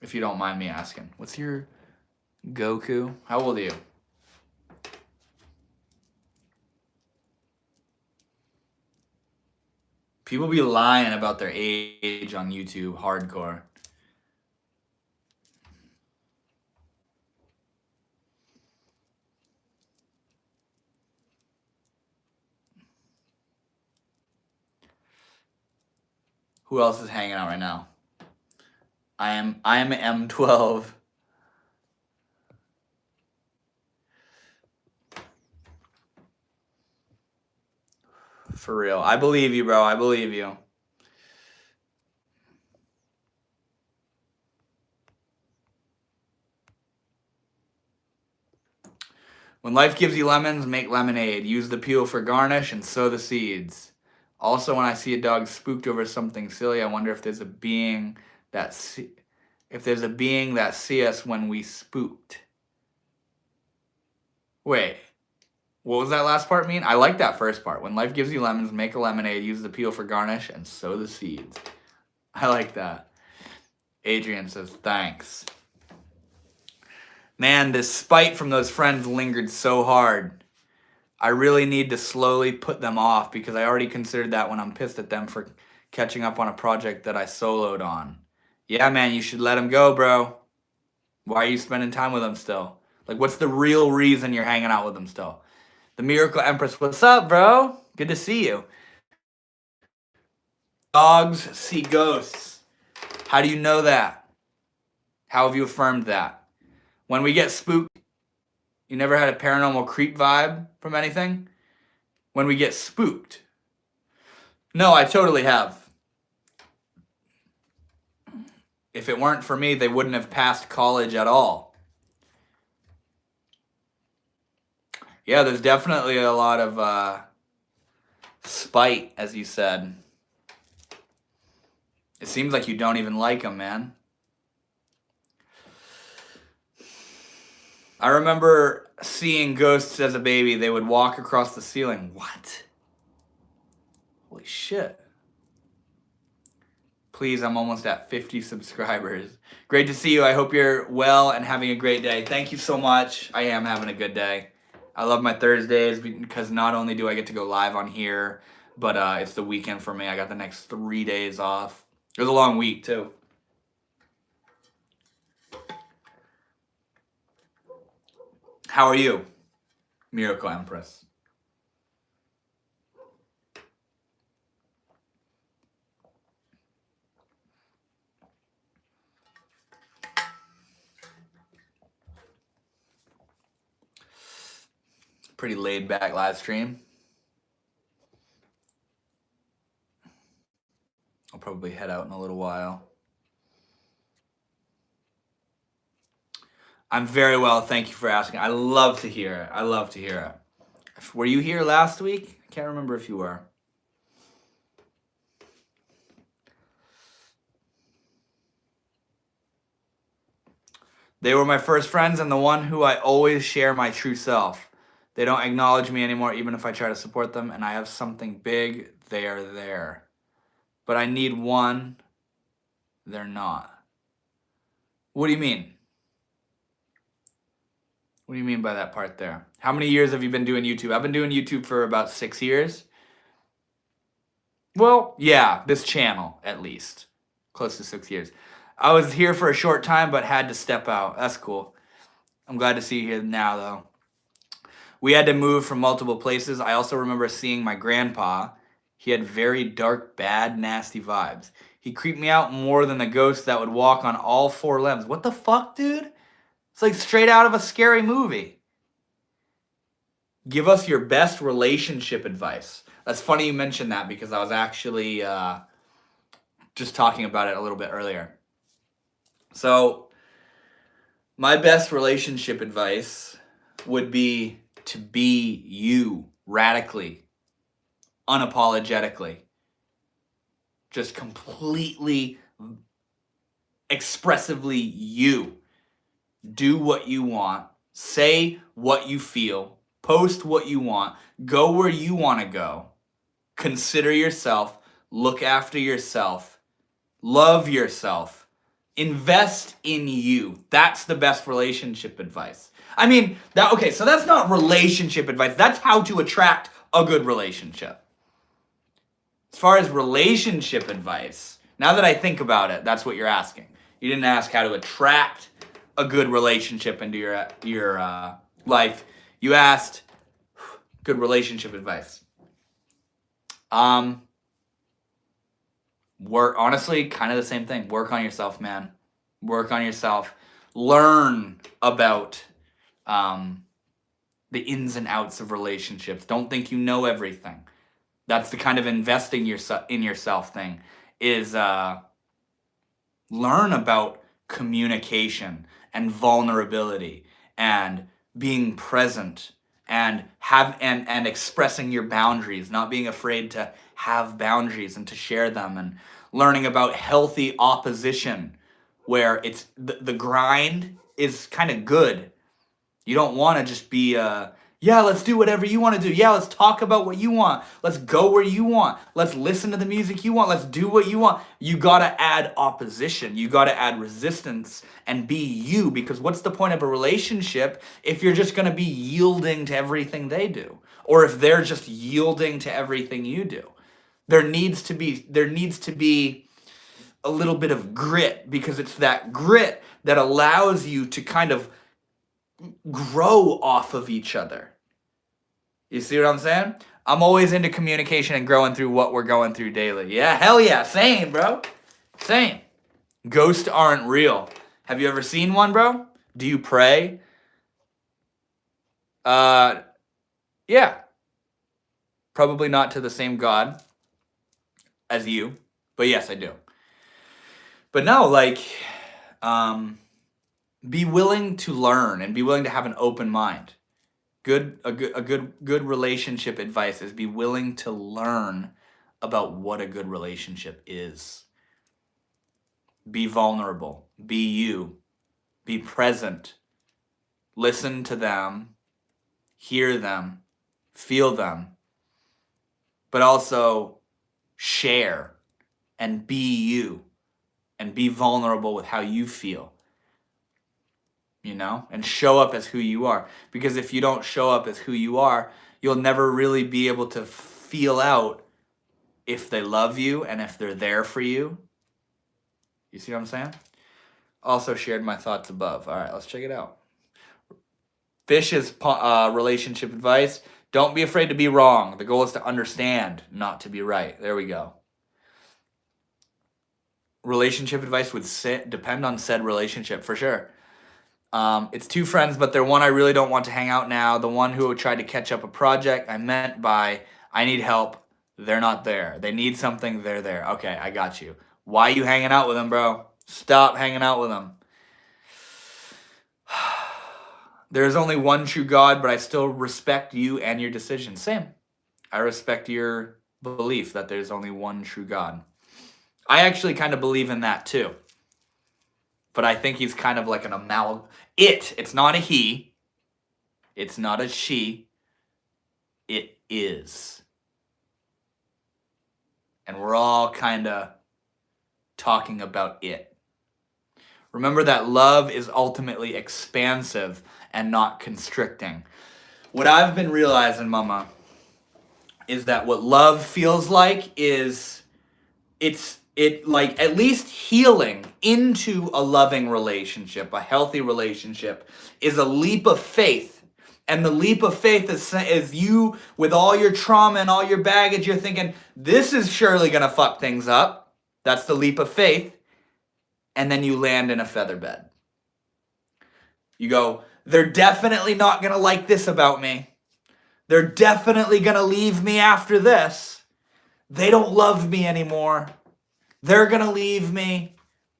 If you don't mind me asking. What's your Goku? How old are you? People be lying about their age on YouTube hardcore. Who else is hanging out right now? I'm M12. For real. I believe you, bro. I believe you. When life gives you lemons, make lemonade. Use the peel for garnish and sow the seeds. Also, when I see a dog spooked over something silly, I wonder if there's a being that see us when we spooked. Wait, what was that last part mean? I like that first part. When life gives you lemons, make a lemonade. Use the peel for garnish and sow the seeds. I like that. Adrian says, thanks. Man, this spite from those friends lingered so hard. I really need to slowly put them off because I already considered that when I'm pissed at them for catching up on a project that I soloed on. Yeah, man, you should let them go, bro. Why are you spending time with them still? Like, what's the real reason you're hanging out with them still? The Miracle Empress, what's up, bro? Good to see you. Dogs see ghosts. How do you know that? How have you affirmed that? When we get spooked, you never had a paranormal creep vibe from anything? When we get spooked. No, I totally have. If it weren't for me, they wouldn't have passed college at all. Yeah, there's definitely a lot of spite, as you said. It seems like you don't even like them, man. I remember seeing ghosts as a baby. They would walk across the ceiling. What? Holy shit. Please, I'm almost at 50 subscribers. Great to see you. I hope you're well and having a great day. Thank you so much. I am having a good day. I love my Thursdays because not only do I get to go live on here, but it's the weekend for me. I got the next 3 days off. It was a long week, too. How are you, Miracle Empress? Pretty laid back live stream. I'll probably head out in a little while. I'm very well. Thank you for asking. I love to hear it. I love to hear it. Were you here last week? I can't remember if you were. They were my first friends and the one who I always share my true self. They don't acknowledge me anymore, even if I try to support them, and I have something big, they are there. But I need one, they're not. What do you mean? What do you mean by that part there? How many years have you been doing YouTube? I've been doing YouTube for about 6 years. Well, yeah, this channel, at least. Close to 6 years. I was here for a short time, but had to step out. That's cool. I'm glad to see you here now, though. We had to move from multiple places. I also remember seeing my grandpa. He had very dark, bad, nasty vibes. He creeped me out more than the ghost that would walk on all four limbs. What the fuck, dude? It's like straight out of a scary movie. Give us your best relationship advice. That's funny you mentioned that because I was actually just talking about it a little bit earlier. So, my best relationship advice would be to be you radically, unapologetically. just completely expressively you. Do what you want, say what you feel, post what you want, go where you want to go, consider yourself, look after yourself, love yourself, invest in you. That's the best relationship advice. I mean, so that's not relationship advice. That's how to attract a good relationship. As far as relationship advice, now that I think about it, that's what you're asking. You didn't ask how to attract a good relationship into your life. You asked good relationship advice. Work, honestly, kind of the same thing. Work on yourself, man. Work on yourself. Learn about the ins and outs of relationships. Don't think you know everything. That's the kind of investing in yourself thing, is learn about communication and vulnerability and being present and and expressing your boundaries, not being afraid to have boundaries and to share them, and learning about healthy opposition where it's the grind is kind of good. You don't want to just be yeah, let's do whatever you want to do. Yeah, let's talk about what you want. Let's go where you want. Let's listen to the music you want. Let's do what you want. You got to add opposition. You got to add resistance and be you, because what's the point of a relationship if you're just going to be yielding to everything they do, or if they're just yielding to everything you do? There needs to be a little bit of grit, because it's that grit that allows you to kind of grow off of each other. You see what I'm saying? I'm always into communication and growing through what we're going through daily. Yeah, hell yeah. Same, bro. Same. Ghosts aren't real. Have you ever seen one, bro? Do you pray? Yeah. Probably not to the same God as you, but yes, I do. But no, like, be willing to learn and be willing to have an open mind. Good relationship advice is be willing to learn about what a good relationship is. Be vulnerable. Be you. Be present. Listen to them. Hear them. Feel them. But also share and be you. And be vulnerable with how you feel. You know, and show up as who you are. Because if you don't show up as who you are, you'll never really be able to feel out if they love you and if they're there for you. You see what I'm saying? Also shared my thoughts above. All right, let's check it out. Fish's relationship advice: don't be afraid to be wrong. The goal is to understand, not to be right. There we go. Relationship advice would depend on said relationship, for sure. It's two friends, but they're one I really don't want to hang out now. The one who tried to catch up a project I meant by I need help. They're not there. They need something. They're there. Okay, I got you. Why are you hanging out with them, bro? Stop hanging out with them. There's only one true God, but I still respect you and your decision. Same. I respect your belief that there's only one true God. I actually kind of believe in that too. But I think he's kind of like an amalgam. It's not a he. It's not a she. It is. And we're all kind of talking about it. Remember that love is ultimately expansive and not constricting. What I've been realizing, mama, is that what love feels like is it like at least healing into a loving relationship, a healthy relationship, is a leap of faith. And the leap of faith is you, with all your trauma and all your baggage, you're thinking, this is surely going to fuck things up. That's the leap of faith. And then you land in a feather bed. You go, they're definitely not going to like this about me. They're definitely going to leave me after this. They don't love me anymore. They're going to leave me.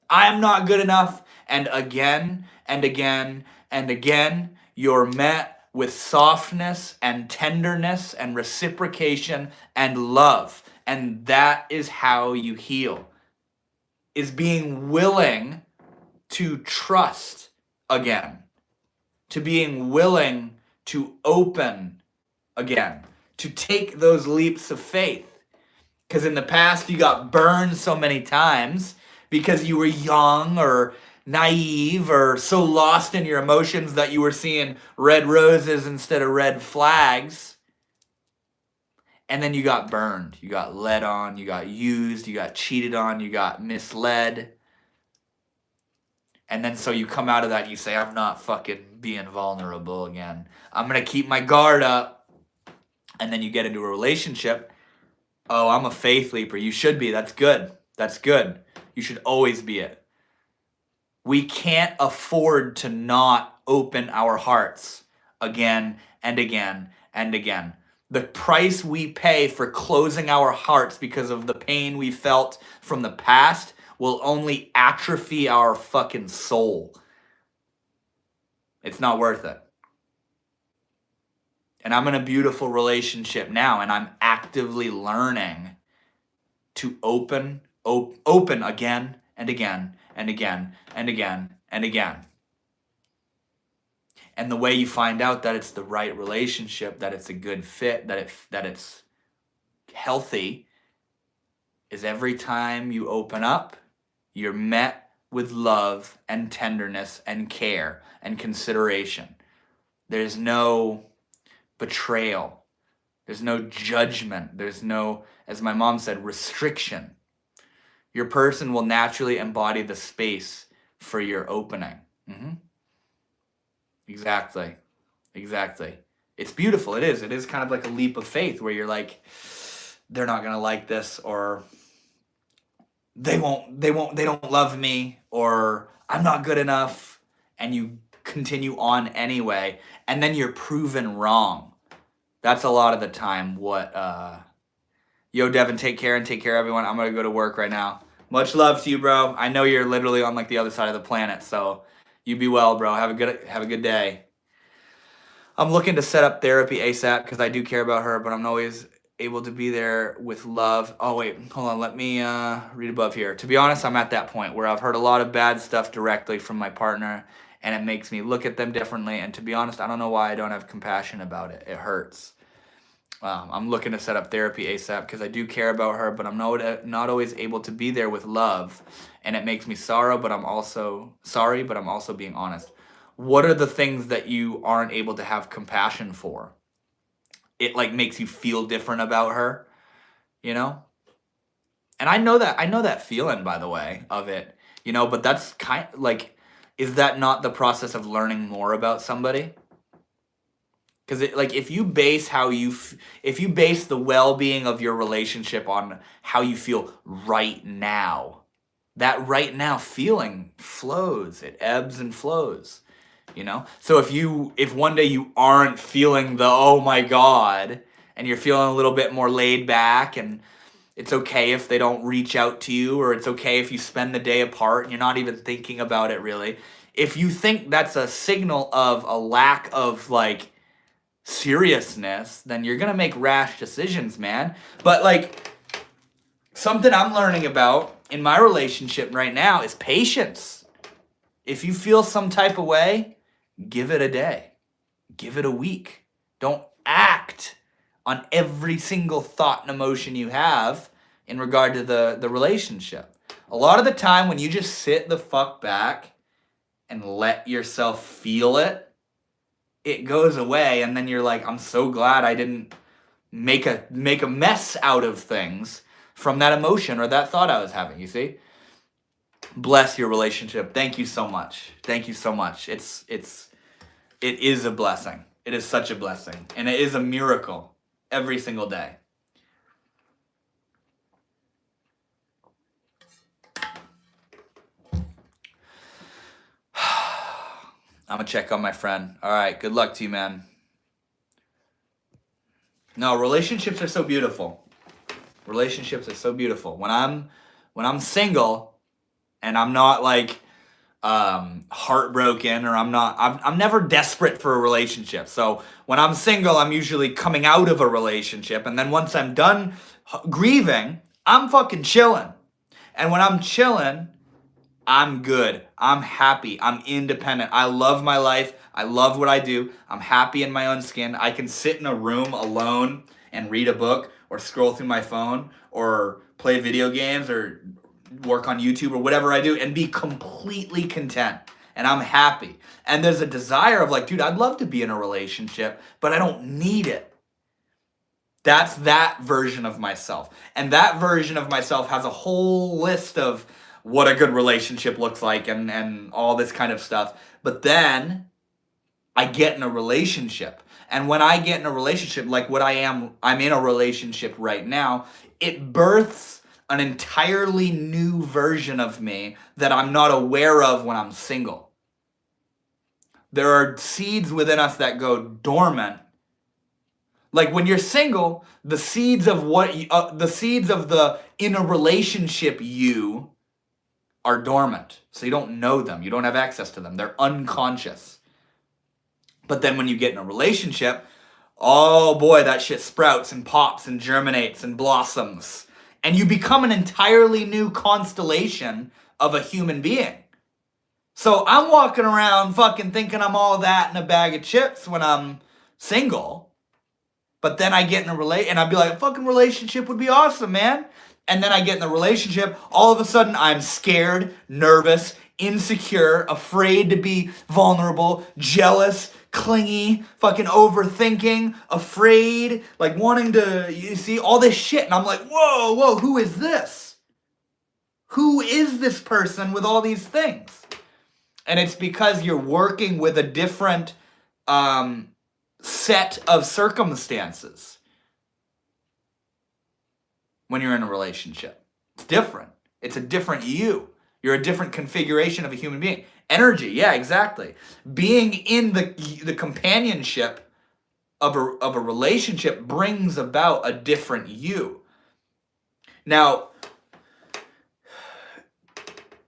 I'm not good enough. And again and again and again, you're met with softness and tenderness and reciprocation and love. And that is how you heal, is being willing to trust again, to being willing to open again, to take those leaps of faith. Because in the past, you got burned so many times because you were young or naive or so lost in your emotions that you were seeing red roses instead of red flags. And then you got burned. You got led on. You got used. You got cheated on. You got misled. And then so you come out of that, you say, I'm not fucking being vulnerable again. I'm going to keep my guard up. And then you get into a relationship. Oh, I'm a faith leaper. You should be. That's good. That's good. You should always be it. We can't afford to not open our hearts again and again and again. The price we pay for closing our hearts because of the pain we felt from the past will only atrophy our fucking soul. It's not worth it. And I'm in a beautiful relationship now, and I'm actively learning to open again and again and again and again and again. And the way you find out that it's the right relationship, that it's a good fit, that it's healthy, is every time you open up, you're met with love and tenderness and care and consideration. There's no betrayal. There's no judgment. There's no, as my mom said, restriction. Your person will naturally embody the space for your opening. Exactly. It's beautiful. It is. It is kind of like a leap of faith where you're like, they're not going to like this, or they don't love me, or I'm not good enough. And you continue on anyway. And then you're proven wrong. That's a lot of the time what, yo, Devin, take care and take care, everyone. I'm going to go to work right now. Much love to you, bro. I know you're literally on like the other side of the planet, so you be well, bro. Have a good day. I'm looking to set up therapy ASAP because I do care about her, but I'm always able to be there with love. Oh, wait, hold on. Let me read above here. To be honest, I'm at that point where I've heard a lot of bad stuff directly from my partner, and it makes me look at them differently. And to be honest, I don't know why I don't have compassion about it. It hurts. I'm looking to set up therapy ASAP because I do care about her, but I'm not always able to be there with love. And it makes me sorry, but I'm also being honest. What are the things that you aren't able to have compassion for? It like makes you feel different about her, you know? And I know that feeling, by the way, of it, you know, but that's kind of like, is that not the process of learning more about somebody? Because like if you base the well-being of your relationship on how you feel right now, that right now feeling flows. It ebbs and flows, you know? So if one day you aren't feeling the, oh my God, and you're feeling a little bit more laid back, and it's okay if they don't reach out to you, or it's okay if you spend the day apart and you're not even thinking about it really. If you think that's a signal of a lack of like seriousness, then you're gonna make rash decisions, man. But like something I'm learning about in my relationship right now is patience. If you feel some type of way, give it a day, give it a week. Don't act on every single thought and emotion you have in regard to the relationship. A lot of the time when you just sit the fuck back and let yourself feel it, it goes away, and then you're like, I'm so glad I didn't make a mess out of things from that emotion or that thought I was having, you see? Bless your relationship. Thank you so much. Thank you so much. It is a blessing. It is such a blessing. And it is a miracle every single day. I'm gonna check on my friend. All right, good luck to you, man. No, relationships are so beautiful. Relationships are so beautiful. When I'm single and I'm not like heartbroken, or I'm never desperate for a relationship. So when I'm single, I'm usually coming out of a relationship, and then once I'm done grieving, I'm fucking chilling. And when I'm chilling, I'm good. I'm happy. I'm independent. I love my life. I love what I do. I'm happy in my own skin. I can sit in a room alone and read a book or scroll through my phone or play video games or work on YouTube or whatever I do and be completely content. And I'm happy. And there's a desire of like, dude, I'd love to be in a relationship, but I don't need it. That's that version of myself. And that version of myself has a whole list of what a good relationship looks like and all this kind of stuff. But then I get in a relationship. And when I get in a relationship, like I'm in a relationship right now, it births an entirely new version of me that I'm not aware of when I'm single. There are seeds within us that go dormant. Like when you're single, the seeds of the in a relationship you are dormant. So you don't know them. You don't have access to them. They're unconscious. But then when you get in a relationship, oh boy, that shit sprouts and pops and germinates and blossoms. And you become an entirely new constellation of a human being. So I'm walking around fucking thinking I'm all that in a bag of chips when I'm single. But then I get in a and I'd be like, a fucking relationship would be awesome, man. And then I get in the relationship, all of a sudden I'm scared, nervous, insecure, afraid to be vulnerable, jealous, clingy, fucking overthinking, afraid, like wanting to, you see, all this shit. And I'm like, whoa, who is this? Who is this person with all these things? And it's because you're working with a different set of circumstances when you're in a relationship. It's different. It's a different you. You're a different configuration of a human being. Energy, yeah, exactly. Being in the companionship of a relationship brings about a different you. Now,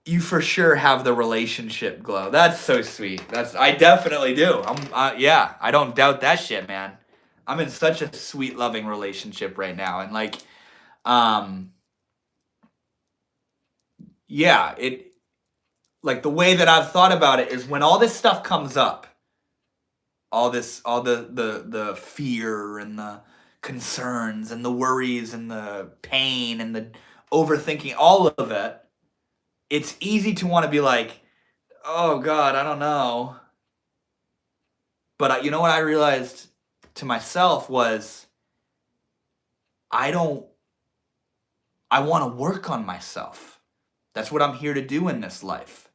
you for sure have the relationship glow. That's so sweet. I definitely do. I don't doubt that shit, man. I'm in such a sweet, loving relationship right now, and like, the way that I've thought about it is when all this stuff comes up, all the fear and the concerns and the worries and the pain and the overthinking, all of it. It's easy to want to be like, oh God, I don't know. But you know what I realized to myself was, I want to work on myself. That's what I'm here to do in this life.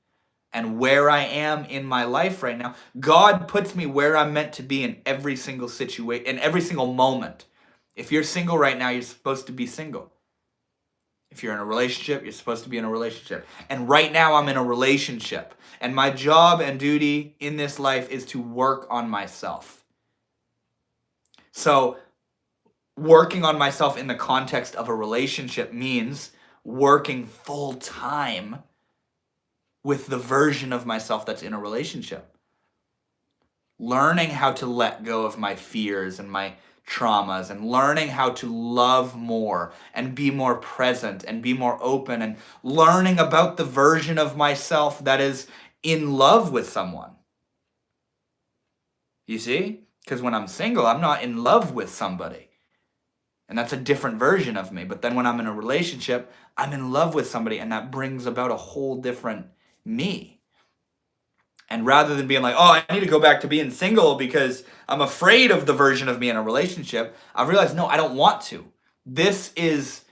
And where I am in my life right now, God puts me where I'm meant to be in every single situation, in every single moment. If you're single right now, you're supposed to be single. If you're in a relationship, you're supposed to be in a relationship. And right now I'm in a relationship. And my job and duty in this life is to work on myself. So working on myself in the context of a relationship means working full time with the version of myself that's in a relationship. Learning how to let go of my fears and my traumas and learning how to love more and be more present and be more open and learning about the version of myself that is in love with someone. You see? Because when I'm single, I'm not in love with somebody. And that's a different version of me. But then when I'm in a relationship, I'm in love with somebody and that brings about a whole different me. And rather than being like, oh, I need to go back to being single because I'm afraid of the version of me in a relationship, I've realized, no, I don't want to. This is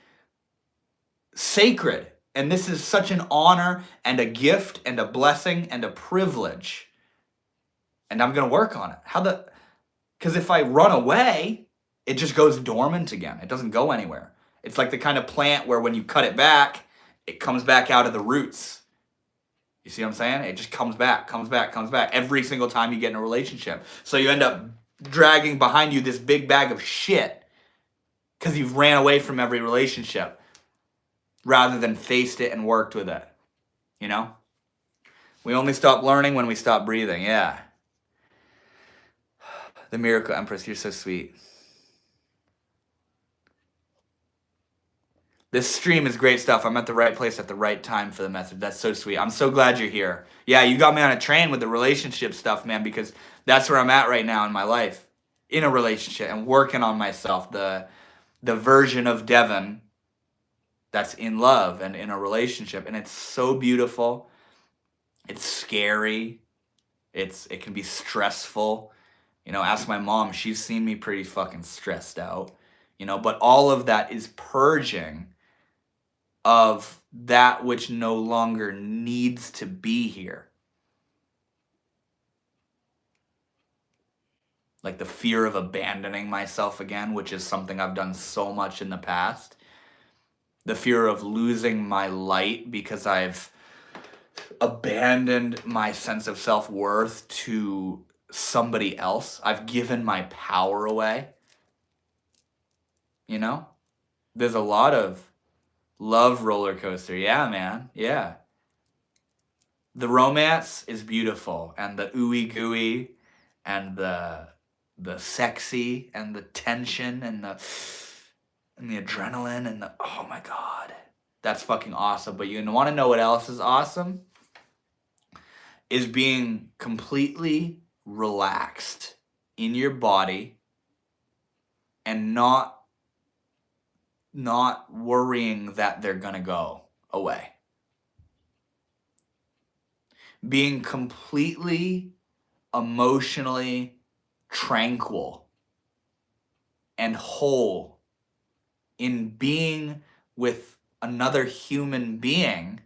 sacred. And this is such an honor and a gift and a blessing and a privilege. And I'm going to work on it. Because if I run away, it just goes dormant again. It doesn't go anywhere. It's like the kind of plant where when you cut it back, it comes back out of the roots. You see what I'm saying? It just comes back every single time you get in a relationship. So you end up dragging behind you this big bag of shit because you've ran away from every relationship rather than faced it and worked with it. You know? We only stop learning when we stop breathing. Yeah. The Miracle Empress, you're so sweet. This stream is great stuff. I'm at the right place at the right time for the message. That's so sweet. I'm so glad you're here. Yeah, you got me on a train with the relationship stuff, man, because that's where I'm at right now in my life. In a relationship and working on myself. The version of Devin that's in love and in a relationship. And it's so beautiful. It's scary. It can be stressful. You know, ask my mom. She's seen me pretty fucking stressed out. You know, but all of that is purging of that which no longer needs to be here. Like the fear of abandoning myself again, which is something I've done so much in the past. The fear of losing my light because I've abandoned my sense of self-worth to somebody else. I've given my power away. You know? There's a lot of love roller coaster. Yeah, man. Yeah. The romance is beautiful, and the ooey gooey and the sexy and the tension and the adrenaline and the, oh my God, that's fucking awesome. But you want to know what else is awesome? Is being completely relaxed in your body and not worrying that they're gonna go away. Being completely emotionally tranquil and whole in being with another human being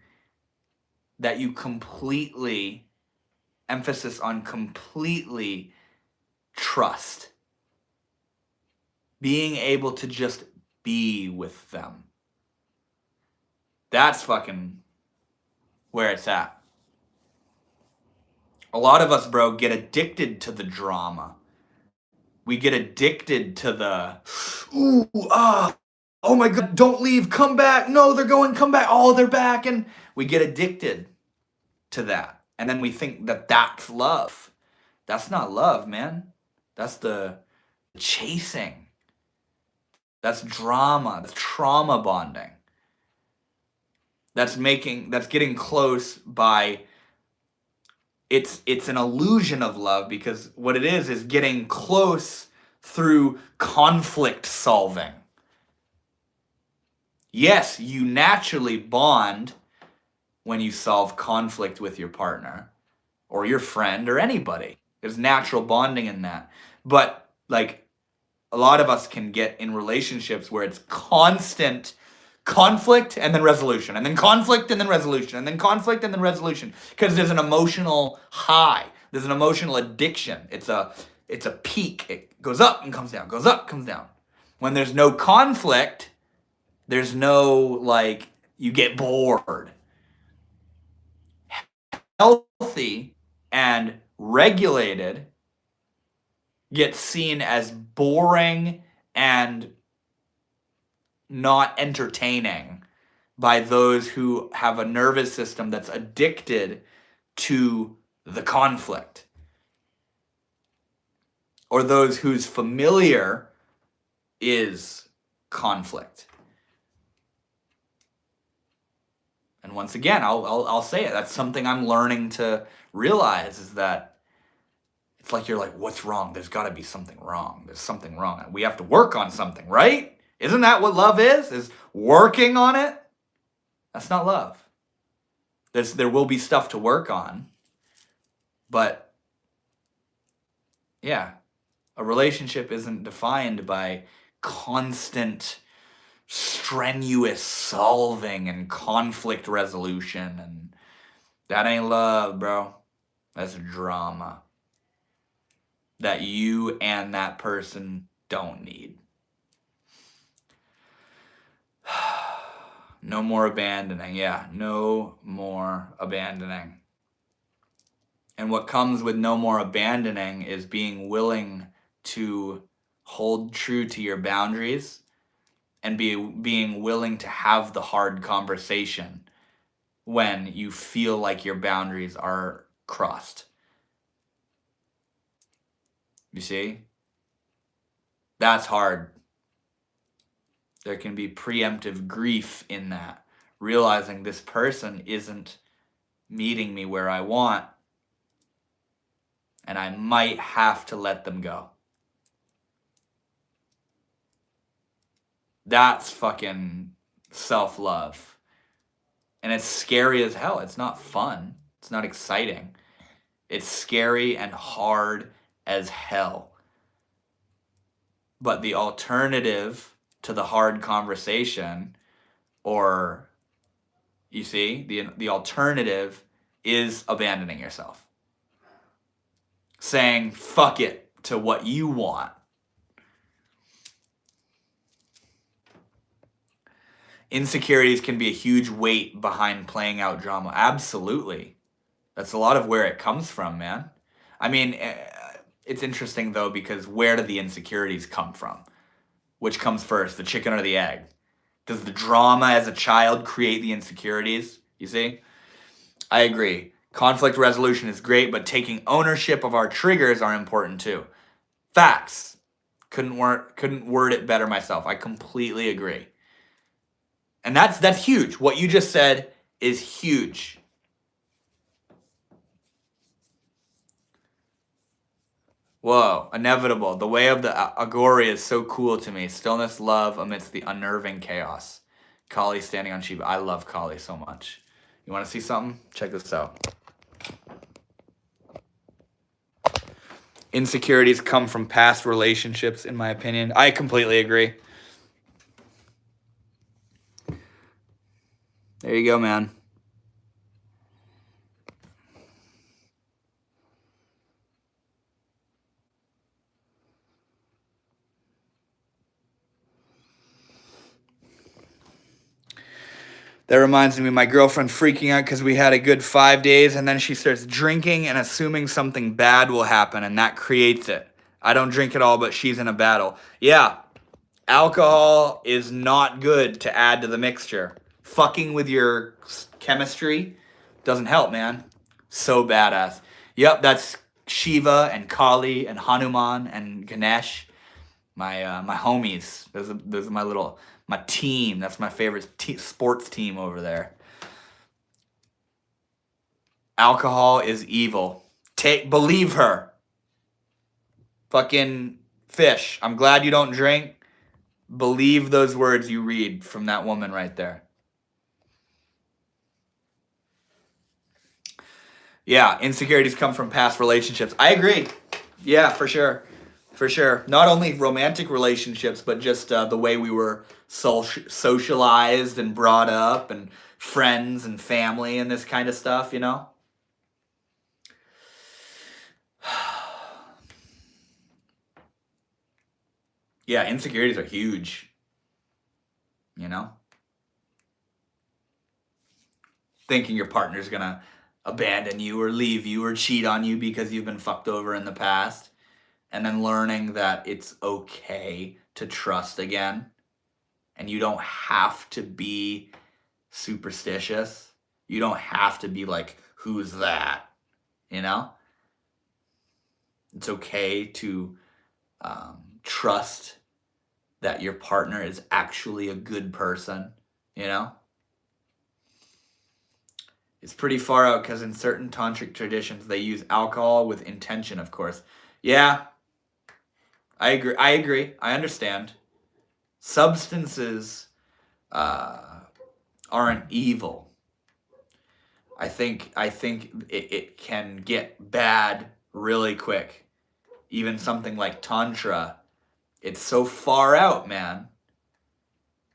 that you completely, emphasis on completely, trust. Being able to just be with them. That's fucking where it's at. A lot of us, bro, get addicted to the drama. We get addicted to the, ooh, oh my God, don't leave, come back. No, they're going, come back. Oh, they're back. And we get addicted to that. And then we think that that's love. That's not love, man. That's the chasing. That's drama. That's trauma bonding. That's getting close by, it's an illusion of love, because what it is getting close through conflict solving. Yes, you naturally bond when you solve conflict with your partner or your friend or anybody. There's natural bonding in that. But like, a lot of us can get in relationships where it's constant conflict and then resolution, and then conflict and then resolution, and then conflict and then resolution, because there's an emotional high. There's an emotional addiction. It's a peak. It goes up and comes down, goes up, comes down. When there's no conflict, there's no, like, you get bored. Healthy and regulated gets seen as boring and not entertaining by those who have a nervous system that's addicted to the conflict, or those whose familiar is conflict. And once again, I'll say it. That's something I'm learning to realize, is that it's like, you're like, what's wrong? There's got to be something wrong. There's something wrong. We have to work on something, right? Isn't that what love is working on it? That's not love. There will be stuff to work on. But yeah, a relationship isn't defined by constant, strenuous solving and conflict resolution. And that ain't love, bro. That's drama that you and that person don't need. No more abandoning. Yeah, no more abandoning. And what comes with no more abandoning is being willing to hold true to your boundaries and being willing to have the hard conversation when you feel like your boundaries are crossed. You see? That's hard. There can be preemptive grief in that, realizing this person isn't meeting me where I want, and I might have to let them go. That's fucking self-love. And it's scary as hell. It's not fun. It's not exciting. It's scary and hard as hell. But the alternative to the hard conversation, or you see, the alternative is abandoning yourself. Saying fuck it to what you want. Insecurities can be a huge weight behind playing out drama. Absolutely. That's a lot of where it comes from, man. I mean, it's interesting, though, because where do the insecurities come from? Which comes first, the chicken or the egg? Does the drama as a child create the insecurities? You see? I agree. Conflict resolution is great, but taking ownership of our triggers are important, too. Facts. Couldn't word it better myself. I completely agree. And that's huge. What you just said is huge. Whoa, inevitable. The way of the Agori is so cool to me. Stillness, love amidst the unnerving chaos. Kali standing on Shiva. I love Kali so much. You want to see something? Check this out. Insecurities come from past relationships, in my opinion. I completely agree. There you go, man. That reminds me of my girlfriend freaking out because we had a good 5 days, and then she starts drinking and assuming something bad will happen, and that creates it. I don't drink at all, but she's in a battle. Yeah, alcohol is not good to add to the mixture. Fucking with your chemistry doesn't help, man. So badass. Yep, that's Shiva and Kali and Hanuman and Ganesh. My homies. Those are my team. That's my favorite sports team over there. Alcohol is evil. Believe her. Fucking fish. I'm glad you don't drink. Believe those words you read from that woman right there. Yeah, insecurities come from past relationships. I agree. Yeah, for sure. For sure. Not only romantic relationships, but just the way we were socialized and brought up, and friends and family and this kind of stuff, you know? Yeah, insecurities are huge. You know? Thinking your partner's gonna abandon you or leave you or cheat on you because you've been fucked over in the past. And then learning that it's okay to trust again. And you don't have to be superstitious. You don't have to be like, who's that? You know? It's okay to trust that your partner is actually a good person, you know? It's pretty far out because in certain tantric traditions, they use alcohol with intention, of course. Yeah, I agree. I understand. Substances aren't evil. I think it can get bad really quick. Even something like Tantra, it's so far out, man,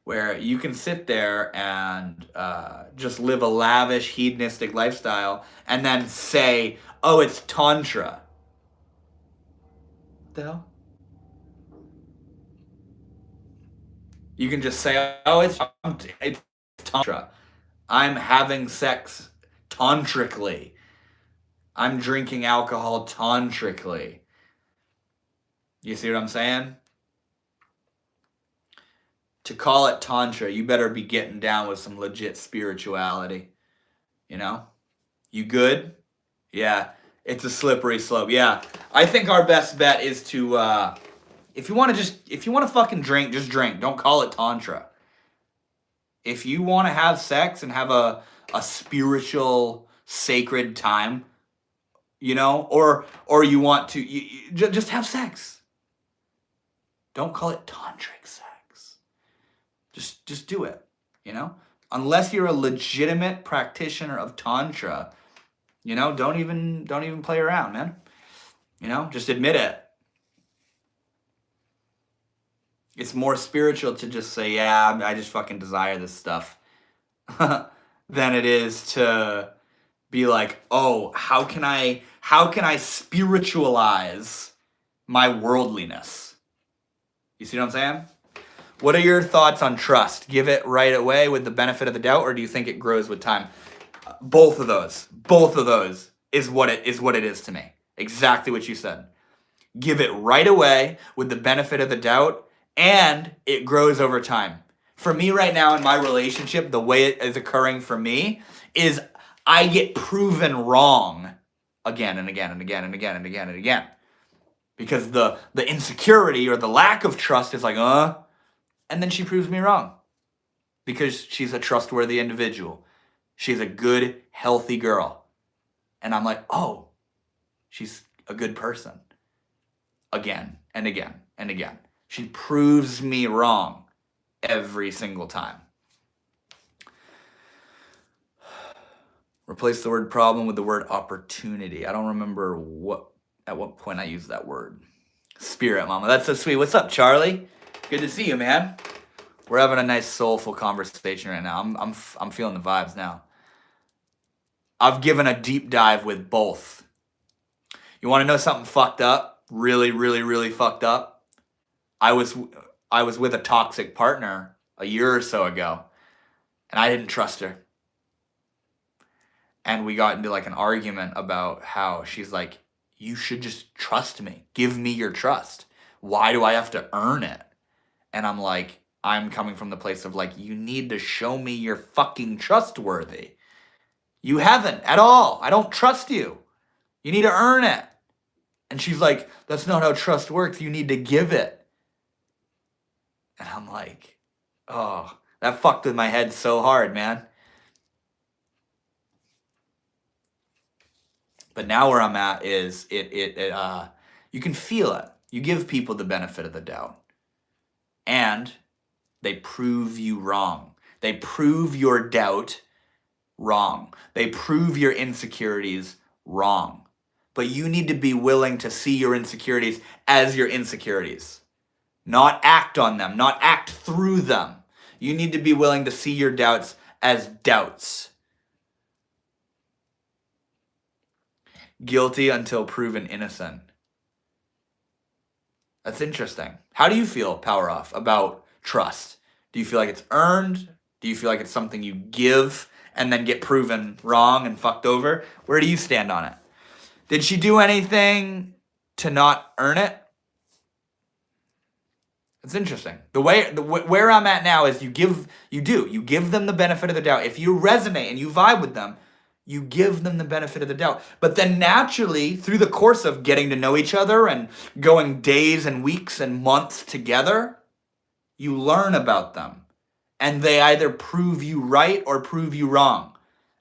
where you can sit there and just live a lavish, hedonistic lifestyle and then say, oh, it's Tantra. What the hell? You can just say, oh, it's Tantra. I'm having sex tantrically. I'm drinking alcohol tantrically. You see what I'm saying? To call it Tantra, you better be getting down with some legit spirituality. You know? You good? Yeah. It's a slippery slope. Yeah. I think our best bet is to if you want to fucking drink, just drink. Don't call it tantra. If you want to have sex and have a spiritual, sacred time, you know, or you want to just have sex. Don't call it tantric sex. Just do it, you know? Unless you're a legitimate practitioner of tantra, you know, don't even play around, man. You know, just admit it. It's more spiritual to just say, yeah, I just fucking desire this stuff than it is to be like, oh, how can I spiritualize my worldliness? You see what I'm saying? What are your thoughts on trust? Give it right away with the benefit of the doubt, or do you think it grows with time? Both of those is what it is to me. Exactly what you said. Give it right away with the benefit of the doubt, and it grows over time. For me right now in my relationship, the way it is occurring for me is I get proven wrong again and again and again and again and again and again. Because the insecurity or the lack of trust is like, and then she proves me wrong. Because she's a trustworthy individual. She's a good, healthy girl. And I'm like, oh, she's a good person. Again and again and again. She proves me wrong every single time. Replace the word problem with the word opportunity. I don't remember at what point I used that word. Spirit mama. That's so sweet. What's up, Charlie? Good to see you, man. We're having a nice soulful conversation right now. I'm feeling the vibes now. I've given a deep dive with both. You want to know something fucked up? Really, really, really fucked up? I was with a toxic partner a year or so ago, and I didn't trust her. And we got into like an argument about how she's like, you should just trust me. Give me your trust. Why do I have to earn it? And I'm like, I'm coming from the place of like, you need to show me you're fucking trustworthy. You haven't at all. I don't trust you. You need to earn it. And she's like, that's not how trust works. You need to give it. And I'm like, oh, that fucked with my head so hard, man. But now where I'm at is you can feel it. You give people the benefit of the doubt. And they prove you wrong. They prove your doubt wrong. They prove your insecurities wrong. But you need to be willing to see your insecurities as your insecurities. Not act on them, not act through them. You need to be willing to see your doubts as doubts. Guilty until proven innocent. That's interesting. How do you feel, Power Off, about trust? Do you feel like it's earned? Do you feel like it's something you give and then get proven wrong and fucked over? Where do you stand on it? Did she do anything to not earn it? It's interesting. Where I'm at now is you give them the benefit of the doubt. If you resonate and you vibe with them, you give them the benefit of the doubt. But then naturally, through the course of getting to know each other and going days and weeks and months together, you learn about them. And they either prove you right or prove you wrong.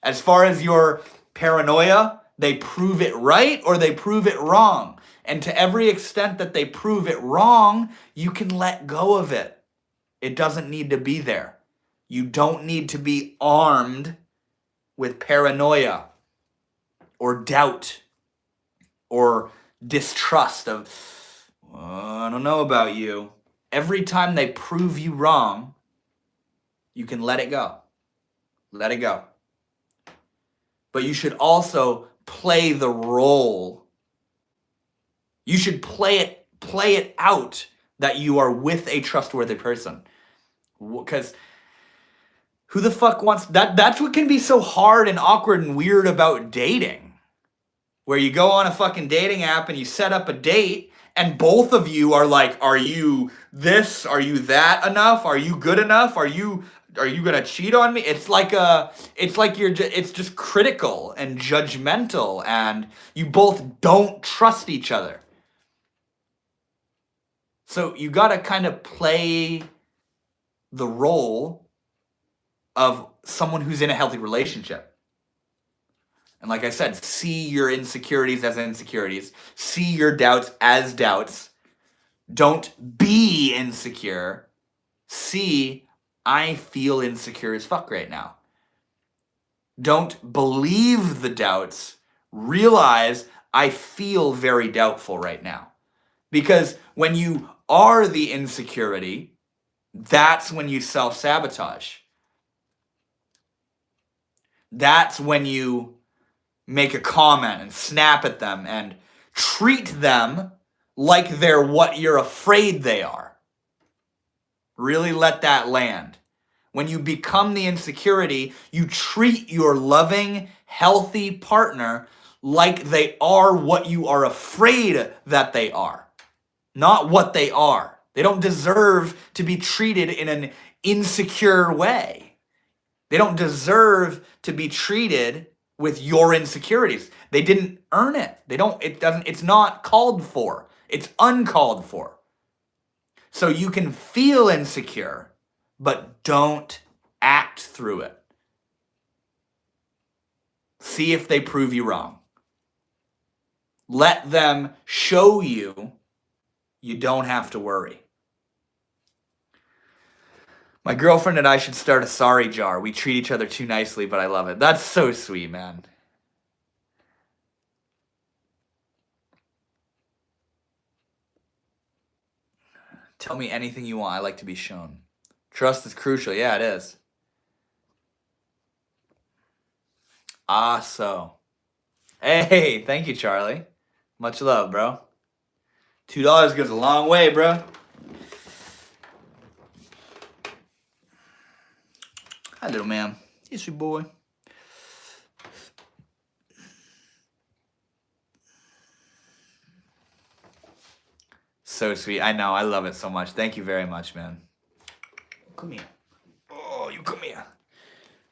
As far as your paranoia, they prove it right or they prove it wrong. And to every extent that they prove it wrong, you can let go of it. It doesn't need to be there. You don't need to be armed with paranoia or doubt or distrust of, I don't know about you. Every time they prove you wrong, you can let it go. Let it go. But you should also play the role. You should play it out that you are with a trustworthy person. Because who the fuck wants that? That's what can be so hard and awkward and weird about dating. Where you go on a fucking dating app and you set up a date and both of you are like, are you this? Are you that enough? Are you good enough? Are you gonna cheat on me? It's just critical and judgmental and you both don't trust each other. So you got to kind of play the role of someone who's in a healthy relationship. And like I said, see your insecurities as insecurities. See your doubts as doubts. Don't be insecure. See, I feel insecure as fuck right now. Don't believe the doubts. Realize I feel very doubtful right now. Because when you are the insecurity, that's when you self-sabotage. That's when you make a comment and snap at them and treat them like they're what you're afraid they are. Really let that land. When you become the insecurity, you treat your loving, healthy partner like they are what you are afraid that they are, not what they are. They don't deserve to be treated in an insecure way. They don't deserve to be treated with your insecurities. They didn't earn it. It's not called for. It's uncalled for. So you can feel insecure, but don't act through it. See if they prove you wrong. Let them show you you don't have to worry. My girlfriend and I should start a sorry jar. We treat each other too nicely, but I love it. That's so sweet, man. Tell me anything you want. I like to be shown. Trust is crucial. Yeah, it is. So. Hey, thank you, Charlie. Much love, bro. $2 goes a long way, bro. Hi, little man. Yes, sweet boy. So sweet. I know. I love it so much. Thank you very much, man. Come here. Oh, you come here.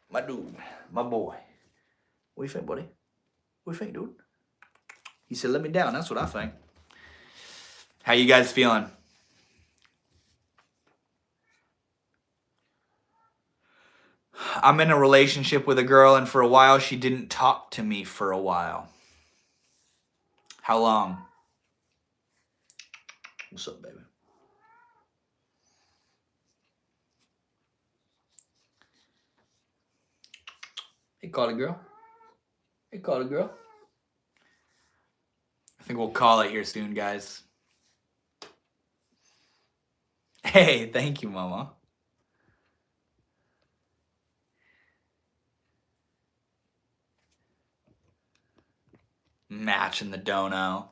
My dude. My boy. What do you think, buddy? What do you think, dude? He said, let me down. That's what I think. How you guys feeling? I'm in a relationship with a girl, and for a while, she didn't talk to me for a while. How long? What's up, baby? Hey, call it, girl. Hey, call it, girl. I think we'll call it here soon, guys. Hey, thank you, mama. Match in the dono.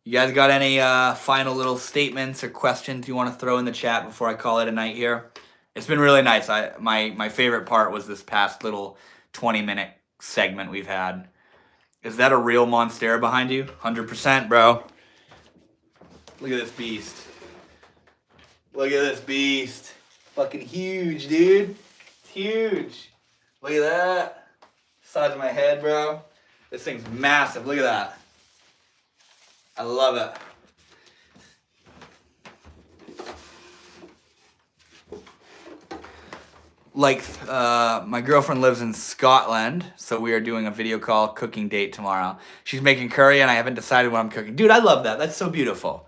You guys got any final little statements or questions you want to throw in the chat before I call it a night here? It's been really nice. My favorite part was this past little 20-minute segment we've had. Is that a real Monstera behind you? 100%, bro. Look at this beast. Look at this beast. Fucking huge, dude. It's huge. Look at that. Size of my head, bro. This thing's massive. Look at that. I love it. Like, my girlfriend lives in Scotland, so we are doing a video call cooking date tomorrow. She's making curry, and I haven't decided what I'm cooking. Dude, I love that. That's so beautiful.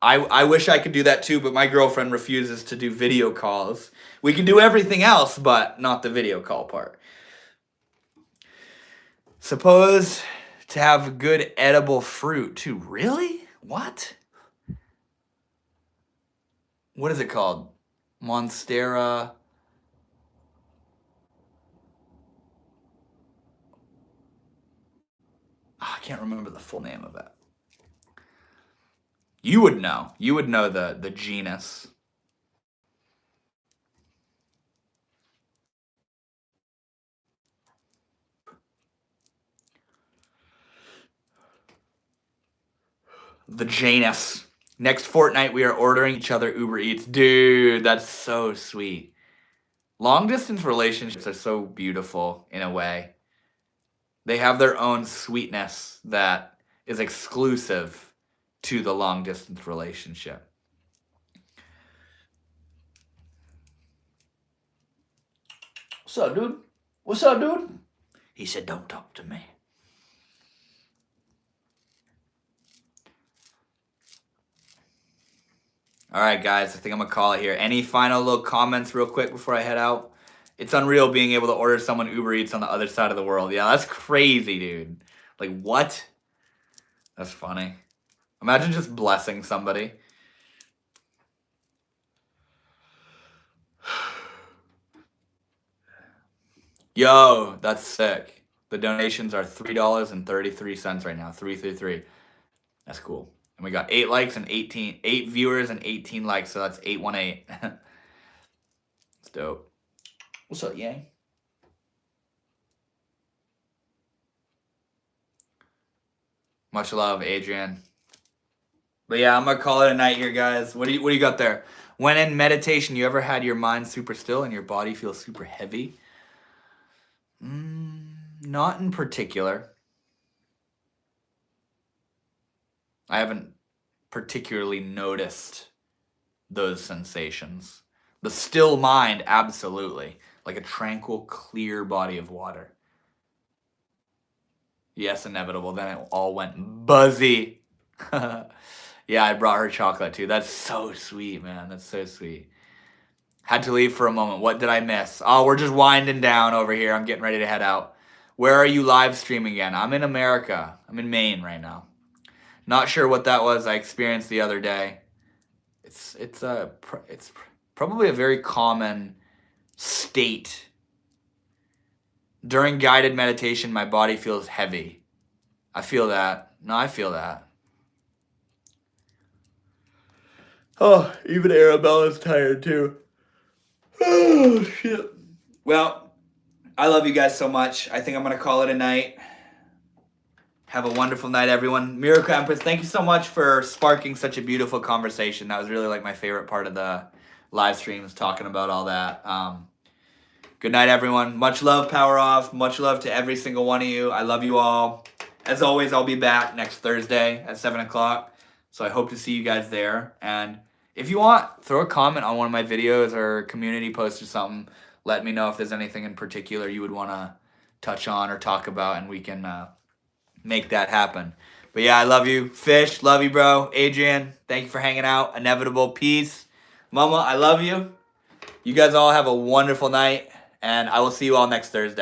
I wish I could do that too, but my girlfriend refuses to do video calls. We can do everything else, but not the video call part. Supposed to have good edible fruit too. Really? What? What is it called? Monstera. I can't remember the full name of it. You would know. You would know the genus. The Janus. Next fortnight, we are ordering each other Uber Eats. Dude, that's so sweet. Long distance relationships are so beautiful in a way. They have their own sweetness that is exclusive to the long distance relationship. What's up, dude? What's up, dude? He said, don't talk to me. All right, guys, I think I'm going to call it here. Any final little comments real quick before I head out? It's unreal being able to order someone Uber Eats on the other side of the world. Yeah, that's crazy, dude. Like, what? That's funny. Imagine just blessing somebody. Yo, that's sick. The donations are $3.33 right now. 333. That's cool. And we got 8 likes and 8 viewers and 18 likes, so that's 818. It's dope. What's up, Yang? Much love, Adrian. But yeah, I'm gonna call it a night here, guys. What do you got there? When in meditation, you ever had your mind super still and your body feels super heavy? Not in particular. I haven't particularly noticed those sensations. The still mind, absolutely. Like a tranquil, clear body of water. Yes, inevitable. Then it all went buzzy. Yeah, I brought her chocolate too. That's so sweet, man. That's so sweet. Had to leave for a moment. What did I miss? Oh, we're just winding down over here. I'm getting ready to head out. Where are you live streaming again? I'm in America. I'm in Maine right now. Not sure what that was I experienced the other day. It's probably a very common state. During guided meditation, my body feels heavy. I feel that. No, I feel that. Oh, even Arabella's tired too. Oh, shit. Well, I love you guys so much. I think I'm going to call it a night. Have a wonderful night, everyone. Miracle Empress, thank you so much for sparking such a beautiful conversation. That was really like my favorite part of the live streams, talking about all that. Good night, everyone. Much love, Power Off. Much love to every single one of you. I love you all. As always, I'll be back next Thursday at 7 o'clock. So I hope to see you guys there. And if you want, throw a comment on one of my videos or community post or something. Let me know if there's anything in particular you would want to touch on or talk about, and we can make that happen. But yeah, I love you. Fish, love you, bro. Adrian, thank you for hanging out. Inevitable, peace. Mama, I love you. You guys all have a wonderful night, and I will see you all next Thursday.